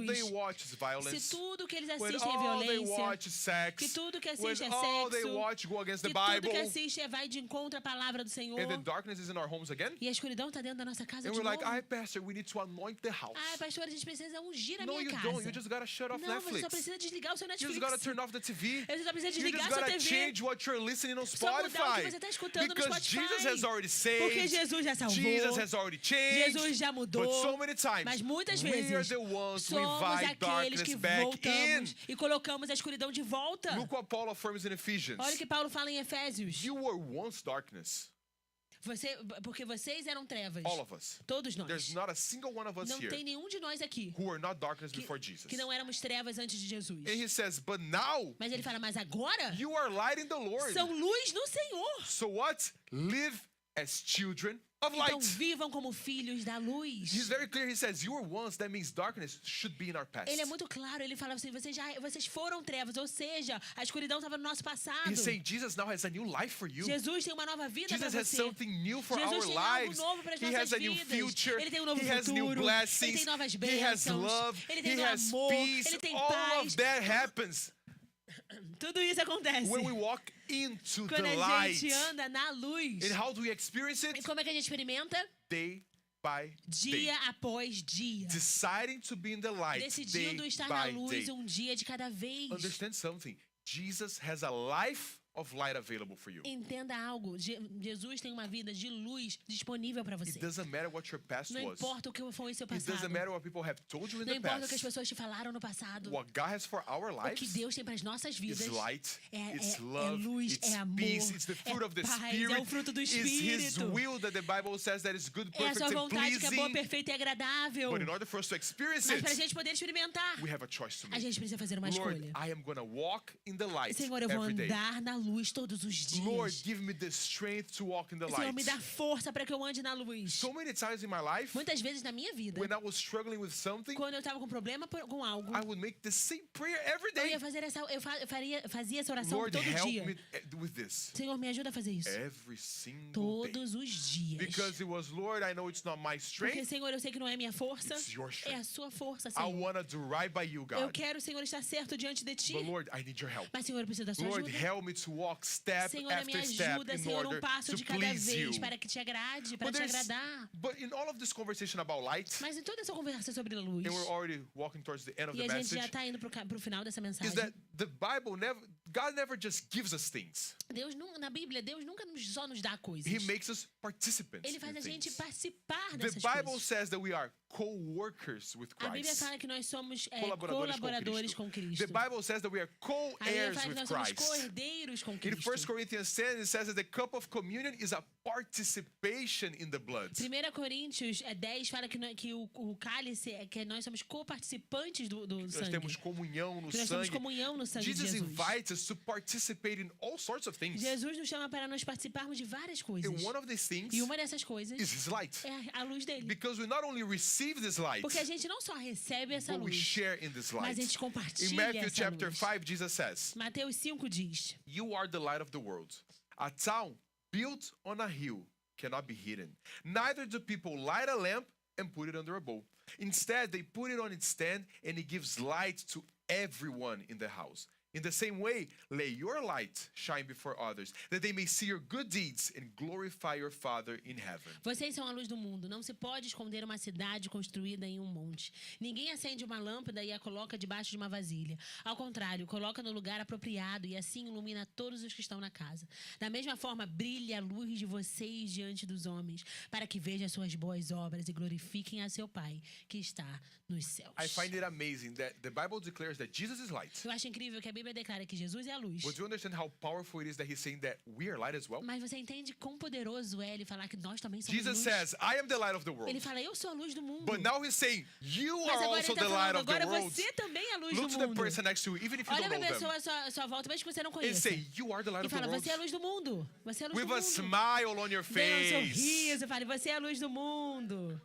they luz? watch is Se violence, tudo que eles when assistem é all they violência, watch is sex, que tudo que when assiste é all they sexo, watch go against the que tudo Bible, que assiste vai de encontro à palavra do Senhor, and then darkness is in our homes again? e a escuridão está dentro da nossa casa And de we're novo. like, Pastor, we need to anoint the house. Ah, pastor, a gente precisa ungir a No, minha you casa. don't. You just gotta shut off Não, você só Netflix. precisa desligar o seu You Netflix. just gotta turn off the TV. Você só precisa You desligar just a sua gotta TV. change what you're listening on Só mudar o que Spotify. você está escutando no Because Spotify. Jesus has already Porque saved. Jesus já salvou. Jesus has already changed. Jesus já mudou. But so many times, Mas muitas we are vezes the ones who somos invite aqueles darkness que back in. voltamos e colocamos a escuridão de volta. Look what Paul affirms in Ephesians. Olha o que Paulo fala em Efésios. You were once darkness. Porque vocês eram trevas. All of us. Todos nós. There's not a single one of us Não here tem nenhum de nós aqui who were not darkness que, before Jesus. que não éramos trevas antes de Jesus. And he says, but now Mas ele fala, mas agora you are light in the Lord. são luz no Senhor. So what? Live as children of Então light. vivam como filhos da luz. He's very clear. He says, you were once. That means darkness should be in our past. Ele é muito claro, ele fala assim, vocês foram trevas, ou seja, a escuridão estava no nosso passado. He's saying Jesus now has a new life for you. Jesus tem uma nova vida para Jesus has você. something new for Jesus our tem algo lives. novo para as He nossas has a new vidas. future. Ele tem um novo He has new futuro. Ele blessings. tem novas He has bênçãos. love. Ele tem He has amor. peace. Ele tem All paz. of that happens Tudo isso acontece when we walk into quando the a light. gente anda na luz. And how do we experience E it? como é que a gente experimenta? Day by day. Dia após dia. Deciding to be in the light Decidindo day estar na by luz day. dia de cada vez. Understand something. Jesus has a life of light available for you. Entenda algo. Jesus tem uma vida de luz disponível para It você. doesn't matter what your past Não was. importa o que foi seu It passado. doesn't matter what people have told you in Não the importa o que as past. pessoas te falaram no passado. What God has for our O que lives Deus tem para as nossas vidas is light, it's é love, luz, it's é amor, peace, it's the fruit é of the paz, é Spirit, o fruto do it's His Espírito. will that the Bible says that is good, É a perfect, sua and vontade que é boa, pleasing. perfeita e agradável. But in order for us to experience Mas para a it, gente poder experimentar, we have a choice to a make. gente precisa fazer uma Lord, escolha. I am going to walk in the light Senhor, eu vou every day. andar na luz todos os dias. Lord, give me the strength to walk in the Senhor, light. me dá força para que eu ande na luz. So many times in my life, Muitas vezes na minha vida, when I was struggling with something, quando eu estava com problema com algo, I would make the same prayer every eu day. ia fazer fazia essa oração Lord, todo help dia. me with this. Senhor, me ajuda a fazer isso. Every single day. Todos os dias. Because it was, Lord, I know it's not my Porque, strength. Senhor, eu sei que não é minha força, It's your é a strength. sua força, I Senhor. want to do right by you, Eu God. quero, Senhor, estar certo diante de Ti. But Lord, I need your help. Mas, Senhor, eu preciso da sua Lord, ajuda. help me to to walk step Senhor, me after step ajuda, in Senhor, order passo to de cada please vez you. para que te agrade, para But, te there's- agradar. but in all of this conversation about light, Mas em toda essa conversa sobre a luz, and we're already walking towards the end of e the a gente já message, está indo para o final dessa is mensagem. that the Bible God never just gives us things. Na Bíblia, Deus nunca só nos dá coisas. He makes us participants Ele in faz a gente things. participar The dessas Bible coisas. says that we are co-workers with A Bíblia Christ. fala que nós somos Colaboradores com colaboradores com The Cristo. Bible says that we are A Bíblia co-heirs fala que with nós somos Christ. co-herdeiros com In Cristo. 1 Corinthians 10, it says that the cup of communion is a participation in the blood. 1 Coríntios 10 fala que o cálice é que nós somos co-participantes do Nós sangue. temos comunhão no Que nós temos sangue. comunhão no sangue de Jesus Jesus. invites us to participate in all sorts of things. Jesus nos chama para nós participarmos de várias coisas. And one of these things E uma dessas coisas is His light. é a luz dele. Because we not only receive this light, Porque a gente não só recebe essa but we luz, share in this mas light. a gente In compartilha Matthew essa chapter luz. 5, Jesus says, Mateus 5 diz: "You are the light of the world. A town built on a hill cannot be hidden. Neither do people light a lamp and put it under a bowl. Instead, they put it on its stand, and it gives light to everyone in the house. In the same way, let your light shine before others, that they may see your good deeds and glorify your Father in heaven." Vocês são a luz do mundo. Não se pode esconder uma cidade construída em um monte. Ninguém acende uma lâmpada e a coloca debaixo de uma vasilha. Ao contrário, coloca no lugar apropriado e assim ilumina todos os que estão na casa. Da mesma forma, brilhe a luz de vocês diante dos homens, para que vejam as suas boas obras e glorifiquem a seu Pai, que está nos céus. I find it amazing that the Bible declares that Jesus is light. Eu acho incrível que a Bíblia declara que Jesus é a luz. But do you understand how powerful it is that He's saying that we are light as well? Mas você entende quão poderoso é ele falar que nós também somos Jesus luz? says, "I am the light of the world." Ele fala, eu sou a luz do mundo. But now He's saying, you Mas are agora also ele tá the light falando, of the agora world. você também é a luz Look do to the mundo. person next to you, even if you Olha don't pra know them, pessoa à sua volta, mesmo que você não and conheça. say, you are the light E of the fala, world. você é a luz do mundo. Você é a luz With do a mundo. smile on your Dê um face. sorriso, fale, você é a luz do mundo.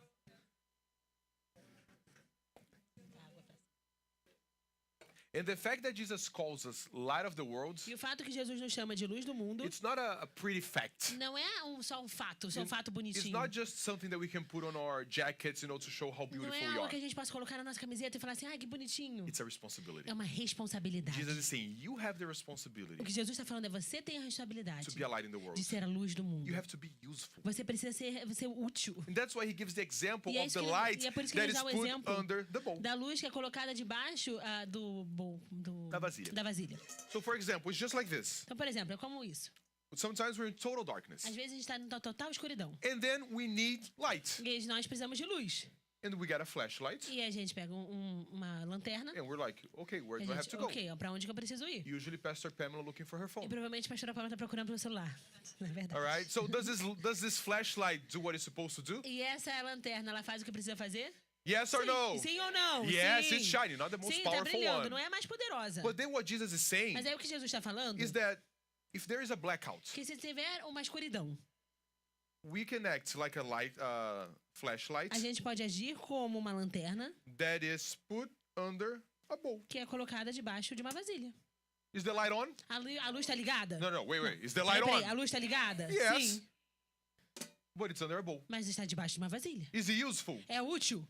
And the fact that Jesus calls us light of the world, E o fato que Jesus nos chama de luz do mundo it's not a pretty fact. não é só um fato It's bonitinho. not just something that we can put on our jackets, to show how Não beautiful é we algo are. que a gente possa colocar na nossa camiseta e falar assim, ai, que bonitinho. It's a responsibility. É uma responsabilidade. Jesus is saying, you have the responsibility O que Jesus está falando é você tem a responsabilidade to be a light in the world. de ser a luz do mundo. You have to be useful. Você precisa ser útil. And that's why He gives the example E é of isso the que ele- light e é por isso que ele that is dá o put exemplo under the bowl. Da luz que é colocada debaixo Da vasilha. So, for example, it's just like this. Então, por exemplo, é como isso. Sometimes we're in total darkness. Às vezes a gente está em total escuridão. And then we need light. E nós precisamos de luz. And we get a flashlight. E a gente pega uma lanterna. And we're like, okay, where E do a I have gente, to go? ok, pra onde que eu preciso ir? Usually Pastor Pamela looking for her E phone. provavelmente a pastora Paula tá procurando pelo celular. Não é verdade? All right. So does this flashlight do what it's supposed to do? E essa lanterna, ela faz o que precisa fazer? Yes or no? Sim ou não? Yes, Sim. it's shining, not the most Sim, tá powerful brilhando, one. não é a mais poderosa. But then what Jesus is saying Mas aí o que Jesus está falando is that if there is a blackout, que se tiver uma escuridão, we can act like a light flashlight a gente pode agir como uma lanterna that is put under a bowl. que é colocada debaixo de uma vasilha. Is the light on? A luz tá ligada? No, wait. Is the light Peraí, a on? luz tá ligada? Yes. Sim, But it's under a bowl. mas está debaixo de uma vasilha. Is it useful? É útil?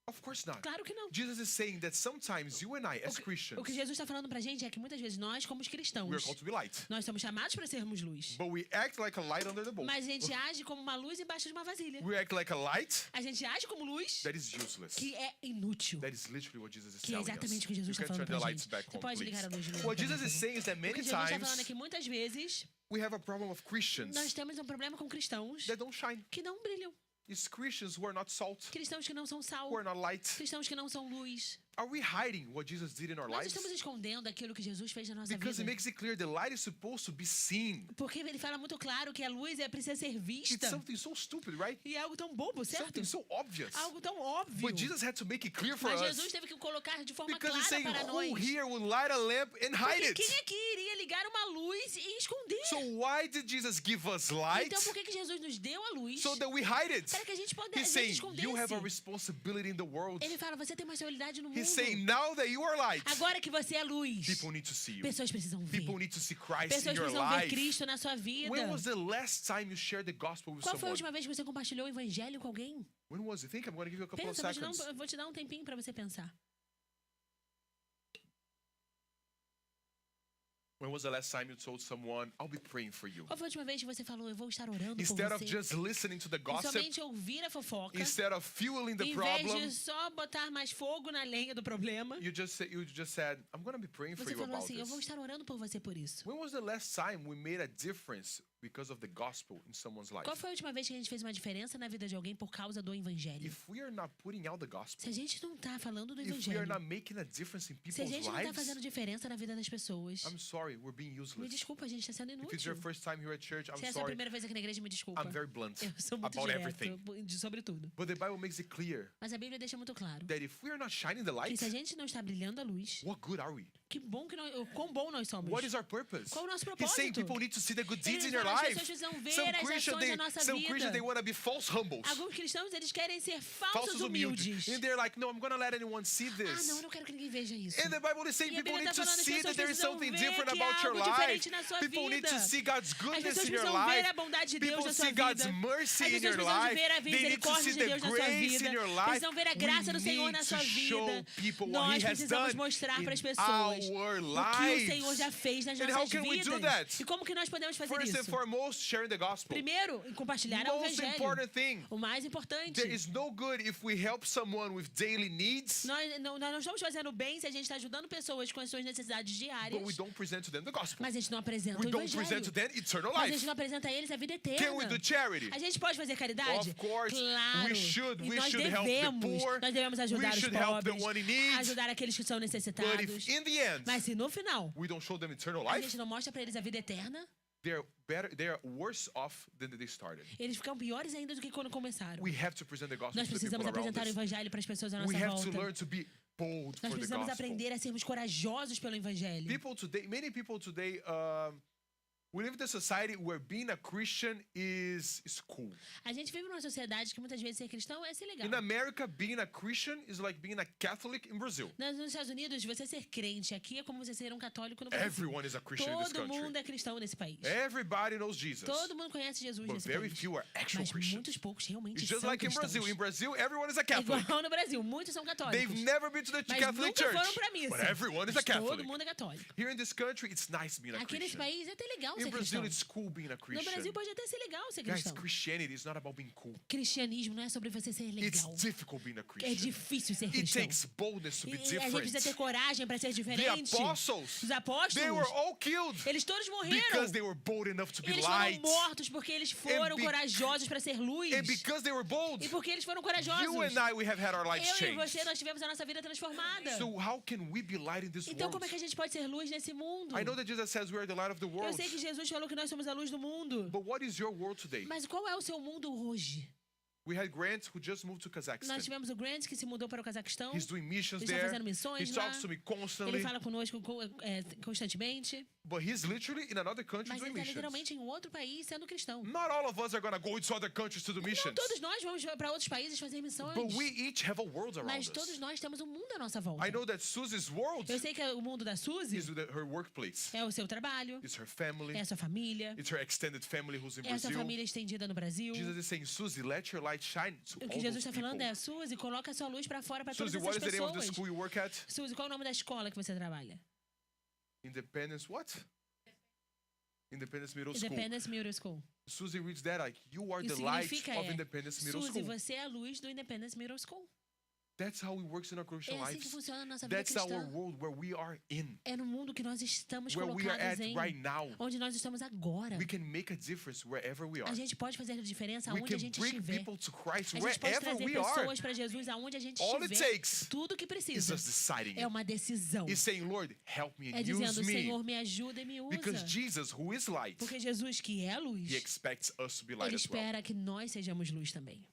Of course not. Claro que não. Jesus is saying that sometimes you and I, as O Christians, que Jesus está falando pra gente é que muitas vezes nós, como we are cristãos, called to be light. nós somos chamados para sermos luz. But we act like a light under the bowl. Mas a gente age como uma luz embaixo de uma vasilha. We act like a light A gente age como luz that is useless. que é inútil. That is literally what Jesus is Que é telling us. exatamente o que Jesus You está can falando turn the pra lights gente. back Você on, pode ligar a please. luz de novo, What por Jesus is favor. saying is that O many que Jesus está falando é times que muitas vezes we have a problem of Christians nós temos um problema com cristãos that don't shine. que não brilham. It's Christians who are not salt, Cristãos que não são sal. who are not light. Cristãos que não são luz. Are we hiding what Jesus did in our Nós lives? estamos escondendo aquilo que Jesus fez na nossa Because it vida. makes it clear the light is supposed to be seen. Porque ele fala muito claro que a luz precisa ser It's vista. something so stupid, right? E é algo tão bobo, certo? Something so obvious. Algo tão óbvio. But Jesus had to make it clear for Mas us. Jesus teve que colocar de forma Because he's clara saying, para who nós. here would light a lamp and hide Porque it? quem aqui iria ligar uma luz e esconder? So why did Jesus give us light? Então por que Jesus nos deu a luz? So that we hide it. Para que a gente pudesse He's saying, escondesse. you have a responsibility in the world. Ele fala, você tem uma responsabilidade no mundo. He's saying, now that you are light, Agora que você é luz, people need to see you. pessoas precisam ver. People need to see Christ in Pessoas your precisam ver life. Cristo na sua vida. When was the last time you shared the gospel with Qual foi a someone? última vez que você compartilhou o evangelho com alguém? When was it? Think I'm going to give you a couple of Pensa, seconds. eu vou te dar um tempinho para você pensar. When was the last time you told someone, I'll be praying for you? Qual foi a última vez que você falou, eu vou estar orando por Instead of você? just listening to the E gossip, somente ouvir a fofoca, instead of fueling the em vez problem, de só botar mais fogo na lenha do problema, you just said, I'm going to be praying for você you falou about assim, eu vou this. estar orando por você por isso. When was the last time we made a difference because of the gospel in someone's life? Qual foi a última vez que a gente fez uma diferença na vida de alguém por causa do evangelho? If we are not putting out the Se gospel, a gente não tá falando do if we are evangelho, not making a difference in se a people's gente não tá lives, fazendo diferença na vida das pessoas, I'm sorry, we're being me useless. desculpa, a gente está sendo If it's your inútil. first time here at church, Se I'm essa é a sorry. primeira vez aqui na igreja, me desculpa. I'm very blunt Eu sou muito about direto everything. sobre tudo. But the Bible makes it clear Mas a Bíblia deixa muito claro that if we are not shining the que light, se a gente não está brilhando a luz, what good are we? que bom que nós, quão bom nós somos. What is our purpose? Qual é o nosso He's saying propósito? people need to see the good Ele deeds in your fala, as life. pessoas precisam ver Some as Christians, ações da nossa vida. they want to be false humbles, Alguns cristãos, eles querem ser falsos falsos humildes. humildes. And they're like, no, I'm going to let anyone see Ah, this. não, eu não quero que ninguém veja isso. And the Bible is saying E a people Bíblia need tá to falando, as see pessoas that there is precisam something ver different que há about your algo life. diferente na sua People need to vida. see God's As goodness pessoas in your precisam ver life. a bondade de Deus People na sua see God's vida. mercy As in pessoas your precisam life. ver a They need to misericórdia see de the Deus na sua grace vida. in your life. Precisam ver a graça do Senhor na sua We need to vida. show people what Nós He has precisamos done mostrar para as in pessoas our o que o Senhor lives. já fez nas And how nossas can we do vidas. that? E como que nós podemos fazer First and isso? foremost, sharing the gospel. Primeiro, em compartilhar o Most evangelho. important thing. O mais importante. There is no good if we help someone with daily needs, Nós não estamos fazendo bem se a gente está ajudando pessoas com as suas necessidades diárias, but we don't present to them the gospel. mas a gente não apresenta We o don't present to evangelho. them eternal Mas a life. gente não apresenta a eles a vida eterna. Can we do charity? A gente pode fazer caridade? Of course, Claro. we should. E We nós should help the devemos. poor. Nós devemos ajudar We os should help the pobres, one in need. ajudar aqueles que são But necessitados. if in the end Mas se no final we don't show them eternal a life, gente não mostra para eles a vida eterna, they are worse off than they started. eles ficam piores ainda do que quando começaram. We have to present the gospel Nós to the people precisamos around apresentar o us. evangelho para as pessoas à We nossa have to volta. learn to be bold Nós for the precisamos gospel. aprender a sermos corajosos pelo evangelho. Many people today, we live in a society where being a Christian is cool. A gente vive numa sociedade que muitas vezes ser cristão é ser legal. In America, being a Christian is like being a Catholic in Brazil. Nos Estados Unidos, você ser crente aqui é como você ser um católico no Brasil. Everyone is a Christian in this Todo mundo country. é cristão nesse país. Everybody knows Jesus. Todo mundo conhece Jesus But nesse very país. few are actual Mas Christians. muitos poucos realmente It's just são like in cristãos. Brazil. In Brazil, everyone is a É Catholic. igual no Brasil, muitos são católicos. They've never been to the Mas Catholic nunca foram Church. pra missa. But everyone is Mas a Catholic. todo mundo é católico. Here in this country, it's nice being a Aqui nesse Christian. país é até legal In ser Brazil, cristão. it's cool being a No Christian. Brasil pode até ser legal ser Guys, cristão. Christianity is not about being cool. Cristianismo não é sobre você ser It's legal. difficult being a É Christian. difícil ser It cristão. takes boldness to E be a gente precisa ter different. coragem para ser The diferente. apostles, Os they apóstolos, were all killed eles todos morreram. because they were bold enough to be Eles foram light. mortos porque eles foram be- corajosos para ser luz. And because they were bold, E porque eles foram corajosos. you and I, we have had our lives Eu e changed. você, nós tivemos a nossa vida transformada. So how can we be light in this Então world? como é que a gente pode ser luz nesse mundo? I know that Jesus says we are the light of the Eu world. sei que Jesus falou que nós somos a luz do mundo. But what is your world today? Mas qual é o seu mundo hoje? We had Grant who just moved to Nós Kazakhstan. tivemos o Grant que se mudou para o Cazaquistão. He's doing missions Ele está there. fazendo missões He lá. talks to me Ele constantly. fala conosco constantemente. But he's literally in another country Mas doing ele está missions. literalmente em outro país sendo cristão. Not all of us are going to go into other countries to do Não missions. todos nós vamos para outros países fazer missões. But we each have a world around Mas us. todos nós temos um mundo à nossa volta. I know that Susie's world Eu sei que o mundo da Suzy is her workplace. é o seu trabalho, It's her family. é a sua família, It's her extended family who's in é a sua Brazil. família estendida no Brasil. Jesus is saying, Susie, let your light shine to O all que Jesus those está falando people. é, Suzy, coloca a sua luz para fora para todas Susie, what essas is the name of the pessoas. school you work at? Suzy, qual é o nome da escola que você trabalha? Independence what? Independence Middle School. Independence Middle School. Susie reads that like, you are Isso the light significa of Independence Middle Suzy, School. você é a luz do Independence Middle School. That's how it works in our Christian É assim que lives. funciona a nossa vida That's our cristã. world where we are in, É no mundo que nós estamos where we are colocados at em, right now. onde nós estamos agora. We can make a difference wherever we are. A gente pode fazer a diferença We aonde a can gente bring estiver. people to Christ A gente pode wherever trazer we are. pessoas para Jesus aonde a gente All it estiver. takes Tudo que is precisa us deciding é it. uma decisão. He's saying, Lord, help me É and dizendo, use me. Senhor, me ajuda e me usa. Because Jesus, who is light, Porque Jesus, que é luz, he expects us to be light ele as well. espera que nós sejamos luz também.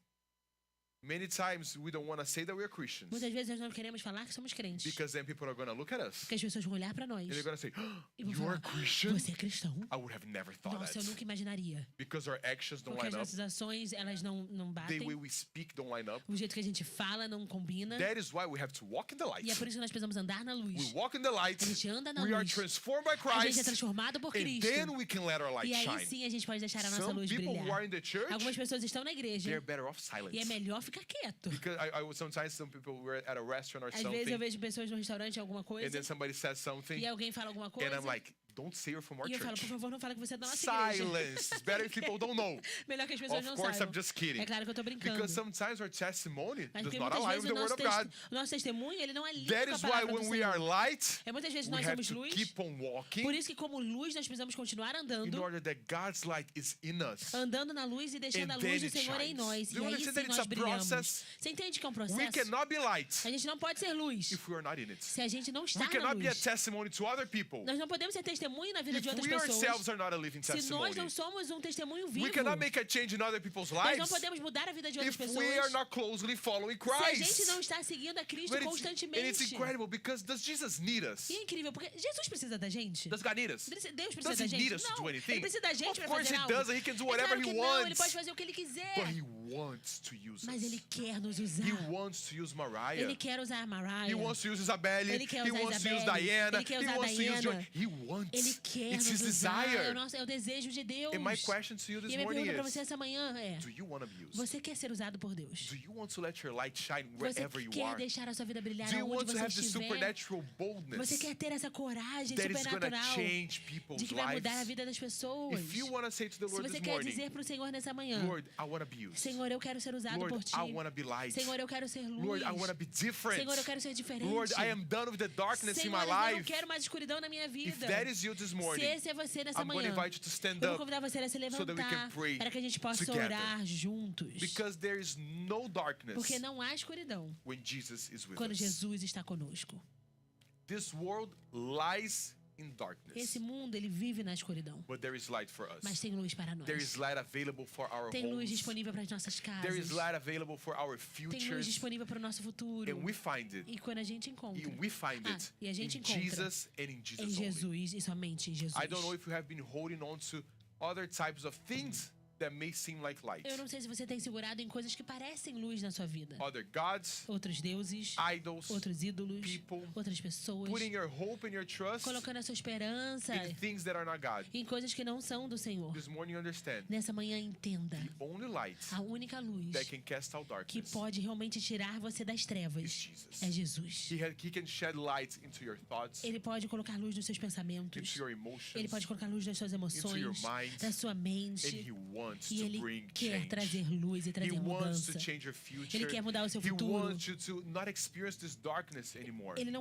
Many times we don't want to say that we are Christians Muitas vezes nós não queremos falar que somos crentes. because then people are going to look at us Porque as pessoas vão olhar para nós and they're going to say, e vão you are falar, Christian? você é cristão? I would have never thought Nossa, eu that. nunca imaginaria. Because our actions don't Porque as line up. nossas ações, elas não The batem. way we speak don't line up. O jeito que a gente fala não combina. That is why we have to walk in the light. E é por isso que nós precisamos andar na luz. We walk in the light. A gente anda na We are luz. transformed by A gente é Christ. transformado por And Cristo. then we can let our light E aí shine. sim a gente pode deixar a nossa Some luz people who are brilhar. in the church, Algumas pessoas estão na igreja they're better off silent. e é melhor ficar quieto. Because sometimes some people were at a restaurant or Às vezes eu something, vejo pessoas no restaurante alguma and coisa then somebody says something, e alguém fala alguma and coisa I'm like, don't say you're from our E eu falo, por church. favor, não fala que você é da nossa igreja. Silence. It's better if people don't know. Melhor que as pessoas Of não course, saibam. I'm just kidding. É claro que eu tô brincando. Because sometimes our testimony Mas does porque not muitas align vezes with the word of God. o nosso testemunho, ele não é lindo That com a is why palavra do when we are Senhor. light, É muitas vezes we nós have somos to luz. keep on walking Por isso que como luz nós precisamos continuar in andando, order that God's light is in us. andando na luz e deixando And a then luz do it Senhor em shines. nós. Do E you aí understand sim that it's nós a brilhamos. process? Você entende que é um We processo? cannot be light A gente não pode ser luz if we are not in it. se a gente não está We na cannot be a luz. testimony to other people Nós não podemos ser testemunho na vida if de outras we ourselves pessoas are not a living se nós testimony. não somos um testemunho vivo. We cannot make a change in other people's Nós não lives podemos mudar a vida de outras if we are pessoas not closely following se a gente Christ. não está seguindo a Cristo And it's constantemente. incredible because does Jesus need us? E é incrível, porque Jesus precisa da gente. Does God need us? Deus precisa Does da he gente. need us to Não, do anything? ele precisa da gente Of para course fazer he algo. does, and he can do É whatever claro que he não, ele wants. pode fazer o que ele quiser. But he wants to use Mas ele us. quer nos usar. He wants to use Mariah. Ele quer usar a Mariah. He wants to use Isabelle. Ele quer He usar wants to use Isabelle. Diana. Ele quer He usar wants to use Diana. Joy. He wants. Ele quer It's his nos usar. desire. É o desejo de Deus. And my question to you this E a minha morning pergunta para is, você essa manhã é: do you want to be used? você quer ser usado por Deus? Do you want to let your light shine Você wherever you quer are? deixar a sua vida brilhar Do you want aonde to você have the estiver? supernatural Você boldness quer ter essa coragem that is going to supernatural change de people's que vai mudar a lives? vida das pessoas? If you want to say to the Se Lord você this quer morning, dizer para o Senhor nessa manhã: Lord, I want to be used. Senhor, eu quero ser usado Lord, por Ti. I want to be light. Senhor, eu quero ser luz. Lord, I want to be different. Senhor, eu quero ser diferente. Lord, I am done with the darkness in Senhor, my eu não life. quero mais escuridão na minha If vida. that is you this Se morning, esse é você nessa I'm going manhã, to invite you to stand eu vou up convidar você a se so that we can levantar pray para que a gente possa together. orar juntos. because there is no darkness Porque não há escuridão when Jesus is with quando us. Jesus está conosco. This world lies in darkness, Esse mundo, ele vive na escuridão. but there is light for us. Mas tem luz para nós. There is light available for our Tem luz homes. disponível para as nossas There is casas. light available for our Tem luz futures. disponível para o nosso futuro. And we find it. E quando a gente encontra And we find it e a gente in encontra Jesus and in em Jesus only. Jesus e somente em Jesus. I don't know if you have been holding on to other types of things that may seem like light. Eu não sei se você tem segurado em coisas que parecem luz na sua vida. Other gods, Outros deuses, idols, outros ídolos, people, outras pessoas, putting your hope and your trust colocando a sua esperança in things that are not God. em coisas que não são do Senhor. This morning, understand Nessa manhã, entenda: the only light a única luz that can cast out que darkness pode realmente tirar você das is trevas Jesus. é Jesus. He can shed light into your thoughts, Ele pode colocar luz nos seus pensamentos. into your Ele emotions, pode colocar luz nas suas emoções, your mind, da sua and mente. He wants E to Ele bring quer change. trazer luz e He trazer wants mudança. to change your future. Ele quer mudar o seu He futuro. wants you to not experience this darkness anymore. Ele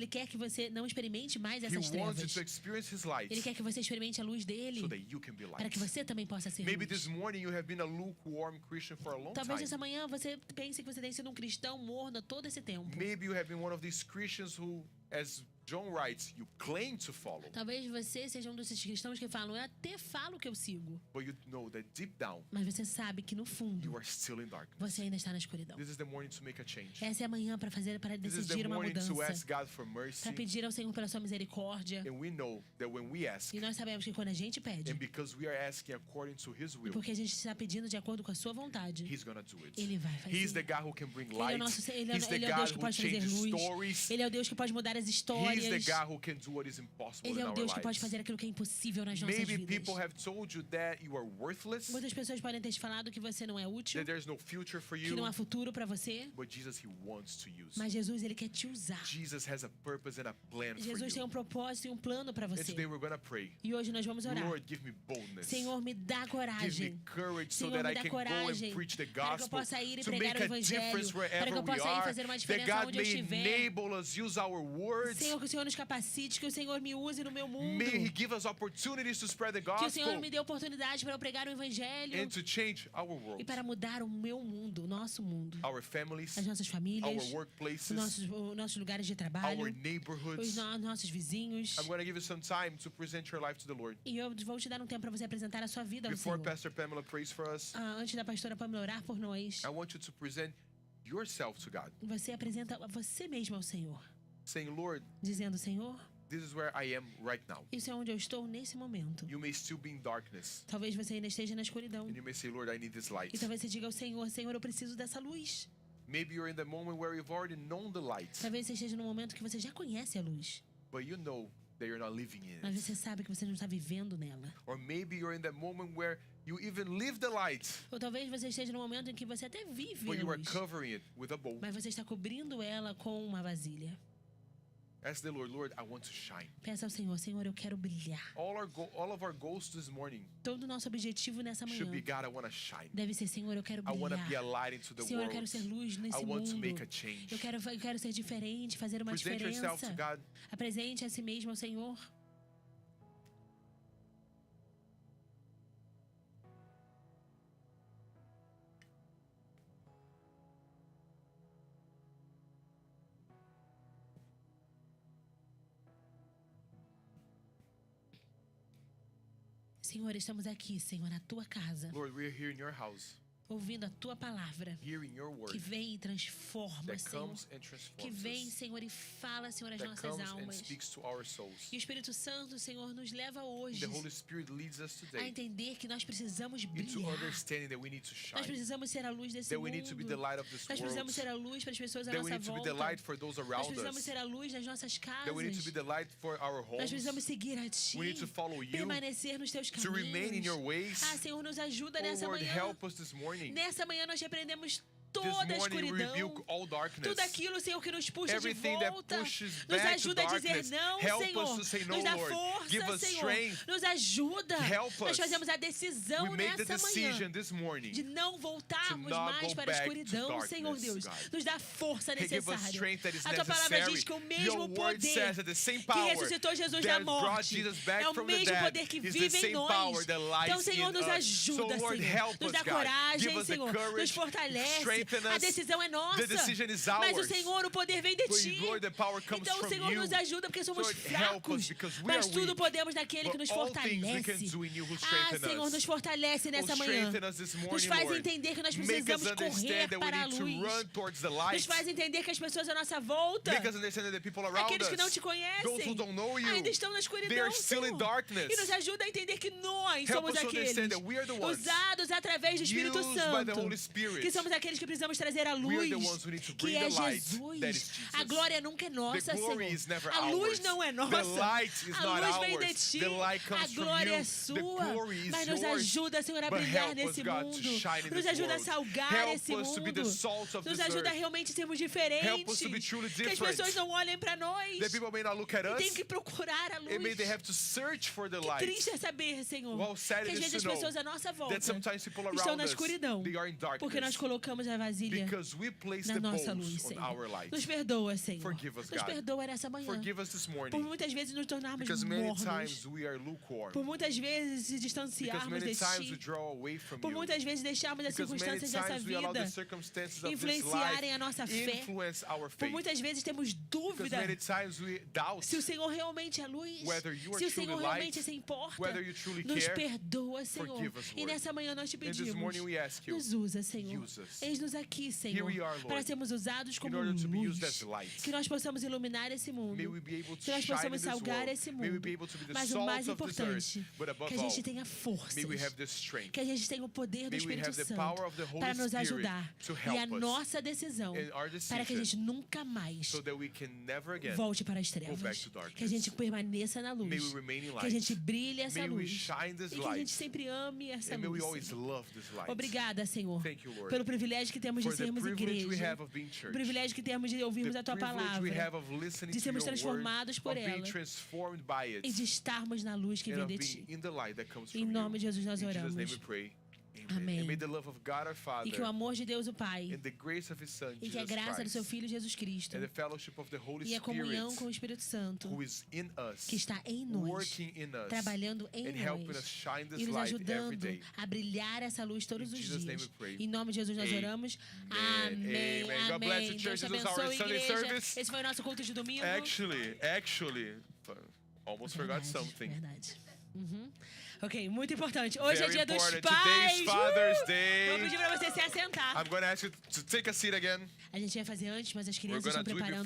quer que você não experimente mais He essas wants you trevas. to experience His light Ele quer que você experimente a luz dele so that you can be para light. que você também possa ser Maybe luz. this morning you have been a lukewarm Christian for a long Talvez time. essa manhã você pense que você tem sido um cristão morno todo esse tempo. Maybe you have been one of these Christians who, as John writes, you claim to follow, Talvez você seja um desses cristãos que falam: eu até falo que eu sigo. but you know that deep down Mas você sabe que no fundo you are still in darkness. você ainda está na escuridão. This is the morning to make a change. Essa é a manhã para This is the decidir uma morning to mudança. ask God for mercy. Para pedir ao Senhor pela sua misericórdia. And we know that when we ask, E nós sabemos que quando a gente pede, and because we are asking according to His e will, porque a gente está pedindo de acordo com a sua vontade, He's gonna do it. Ele vai fazer. He's the God who can bring Ele é, light. o nosso, ele, He's the ele é o God Deus que who pode trazer changes luz. stories. Ele é o Deus que pode mudar as He's the histórias. God who can do what is impossible Ele in é o our Deus que pode lives. fazer aquilo que é impossível nas nossas Maybe vidas. people have told you that you are worthless, Muitas pessoas podem ter te falado que você não é útil, that there's no future for que you, não há futuro para você. but Jesus, He wants to use. Mas Jesus, ele quer te usar. Jesus has a purpose and a plan for Jesus tem you. um propósito e um plano para And você. today we're gonna pray. E hoje nós vamos orar. Lord, give me boldness. Senhor, me dá Give coragem. me courage so Senhor, that me I dá can go and coragem preach the para que eu gospel, possa ir e to pregar make o a evangelho, difference para wherever que eu we possa ir are, fazer uma that diferença God onde eu may estiver. enable us, use our words. Senhor, que o Senhor nos capacite, que o Senhor me use no meu mundo. May He give us opportunities to spread the Que o Senhor gospel me dê oportunidade para eu pregar o evangelho and to change our e world, para mudar o meu mundo, o nosso mundo. our families, As nossas our famílias, os workplaces, nossos lugares de trabalho, our os neighborhoods. nossos vizinhos. I'm going to give you some time to present your life to the Lord. E eu vou te dar um tempo para você apresentar a sua vida ao Before Senhor. Pastor Pamela prays for us, Antes da pastora Pamela orar por nós, I want you to present yourself to God, você apresenta você mesmo ao Senhor, saying, Lord, dizendo: Senhor, this is where I am right now. isso é onde eu estou nesse momento. You may still be in darkness, Talvez você ainda esteja na escuridão. and you may say, Lord, I need this light. E talvez você diga ao Senhor: Senhor, eu preciso dessa luz. Maybe you're in the moment where you've already known the light, Talvez você esteja num momento que você já conhece a luz, but you know that you're not living in mas it. você sabe que você não está vivendo nela. Or maybe you're in that moment where you even live the light, Ou talvez você esteja num momento em que você até vive but a you are luz, covering it with a bowl. mas você está cobrindo ela com uma vasilha. Ask the Lord, Lord, I want to shine. Peça ao Senhor, Senhor, eu quero brilhar. All of our goals this morning Todo o nosso objetivo nessa manhã should be, God, I want to shine. deve ser, Senhor, eu quero I want to be a brilhar. light into the Senhor, eu world. quero ser luz I nesse want to mundo. make a change. Eu quero ser diferente, fazer uma Present yourself diferença. to God. Apresente a si mesmo ao Senhor. Senhor, estamos aqui, Senhor, na tua casa, Lord, we are here in your house, ouvindo a tua palavra, hearing your word que vem e transforma, that Senhor. comes and Que transforms vem, us, Senhor, e fala, Senhor, as that nossas comes and almas. speaks to our souls. E o Espírito Santo, Senhor, nos leva And hoje the Holy Spirit leads us a today entender que nós precisamos into brilhar. understanding that we need to Nós shine, precisamos ser a luz desse that we need to be the mundo. light of this Nós world, precisamos ser a luz para as pessoas à that we nossa need to be the volta. light for those Nós around precisamos us, ser a luz nas nossas that we need to be casas. the light for our Nós homes. precisamos seguir a Ti, We need to follow you, permanecer nos Teus to remain in your caminhos. ways. Ah, Senhor, nos ajuda Oh nessa Lord, manhã. help us this morning. Nessa manhã nós repreendemos This toda a morning we escuridão. rebuke all darkness. Tudo aquilo, Senhor, que nos puxa de Everything that volta. pushes Nos back to ajuda a dizer darkness. não, Help us Senhor. to say no, Nos dá Lord. força, Give us Senhor. strength. Nos ajuda. Help Nós us. fazemos a decisão We make the nessa manhã decision this morning. de não voltarmos to not mais go para a back to escuridão, Senhor darkness, Deus. God. Nos dá força Hey, give us necessária. strength that is A tua palavra necessary. diz que o Your mesmo word poder says that the same que power ressuscitou Jesus da that brought morte Jesus back é o from the mesmo dead poder que is the vive em same nós. power that lies Então, Senhor, in nos us. ajuda, So, Lord, Senhor. help Nos us, dá God. coragem, Give us the Senhor. courage, Nos fortalece. strengthen A us. decisão é nossa. The decision is Mas o ours. Senhor, o poder vem de But, Ti. Lord, the power comes Então, from Senhor, you. nos ajuda porque somos Lord, help us fracos. because we Mas are tudo weak. podemos naquele que nos But all things we can fortalece. do in you who Ah, strengthen Senhor, us. nos fortalece nessa Oh, manhã. strengthen us this Nos morning, faz Lord. entender que nós Make us precisamos correr understand that we para a need to luz. run towards the Nos light. faz entender que as pessoas à nossa volta, Make us understand that the people around aqueles que não us, te those who conhecem, don't know you, ainda estão na they escuridão, are still in Senhor. darkness. E nos ajuda a entender que nós Help somos us to aqueles understand that we are the ones usados através do Espírito used by the Santo, Holy Spirit. que somos aqueles que precisamos trazer a We are luz, the ones who need to que bring é the light, Jesus. that is Jesus. A glória nunca é nossa, The glory Senhor. is never A luz ours. não é The nossa. light is A not luz vem de ours. Ti. The light A comes from glória you. é The sua. glory is Mas nos yours. ajuda, Senhor, a But brilhar help us, nesse God, to mundo. shine in Nos this ajuda a world. salgar Help esse us to be the mundo. salt of Nos this ajuda a earth. realmente sermos Help diferentes. us to be truly Que as different. pessoas não olhem para nós. That people may not look at E us. tem que procurar a luz. And may they have to search for the Que light. triste é saber, Senhor, Well, sad que às it is vezes as to know pessoas à nossa volta that sometimes people estão around na us, escuridão, they are in porque nós darkness colocamos a vasilha because we place na the nossa bowls luz, on Senhor. our light. Nos perdoa, Senhor. Forgive us, Nos God. perdoa nessa manhã. Forgive us this Por morning muitas vezes nos tornarmos because many mornos. times we are lukewarm. Por muitas vezes se Because distanciarmos many de times we Ti. draw away from Por you. muitas vezes deixarmos as Because many circunstâncias dessa times we allow the vida circumstances of this influenciarem a life nossa fé. influence our Por faith. muitas vezes temos Because dúvida many times we doubt se o Senhor realmente é luz, whether you are se o truly Senhor light, realmente se importa. whether you truly Nos care. perdoa, Senhor. Forgive us, E Lord. nessa manhã nós te And this pedimos, morning we ask you, nos usa, Senhor. use us. Eis-nos aqui, Senhor, Here we are, Lord, para sermos usados in como order to be luz. used as light. Que nós possamos iluminar esse mundo. May we be able to Que nós shine in possamos this salgar world. esse May we mundo. be able to be the Mas o salt mais of this importante, earth. But above que a gente all, tenha forças. may we have the strength. Que a gente tenha o poder do May we Espírito have the Santo power of the Holy para nos Spirit ajudar. to E a help us nossa decisão in our para que a decision gente nunca mais so that we can never again volte para as go back trevas. to darkness. Que a gente permaneça na luz. May we remain in Que a gente light. brilhe essa May we luz. shine this E que a light. gente sempre ame essa And may we luz. always Senhor. love this light. Obrigada, Senhor, Thank you, Lord, pelo privilégio que temos de for the sermos privilege we igreja. have of being O church. privilégio que temos de ouvirmos The a tua privilege we have palavra. of listening De to sermos your word, transformados por of being ela. transformed by it, E de estarmos na luz que and vem of de being ti. in the light that comes Em from nome you. de Jesus nós In Jesus' name oramos. we pray. Amém. And may the love of God our Father E que o amor de Deus, o Pai, and the grace of His Son, e que a Jesus graça do seu Christ, Filho Jesus Cristo, and the fellowship of the Holy e a comunhão com o Spirit Espírito Santo, who is in us, que está em nós, working in us, trabalhando em and helping nós, us shine e this nos light every ajudando day. a brilhar essa luz todos In os Jesus' name dias. we pray. Em nome de Jesus nós Amen. oramos. Amen. Amém. God bless Amém. you, Deus church. te This was our abençoe, Sunday igreja. service. Esse foi o nosso culto de domingo. Actually, almost forgot Verdade, something. verdade. Uhum. Ok, muito importante. Hoje é Very dia dos important. pais. Today's Father's Vou Day. pedir pra você se assentar. I'm going to ask you to take a seat again. A gente ia fazer antes, mas as crianças gonna estão do it preparando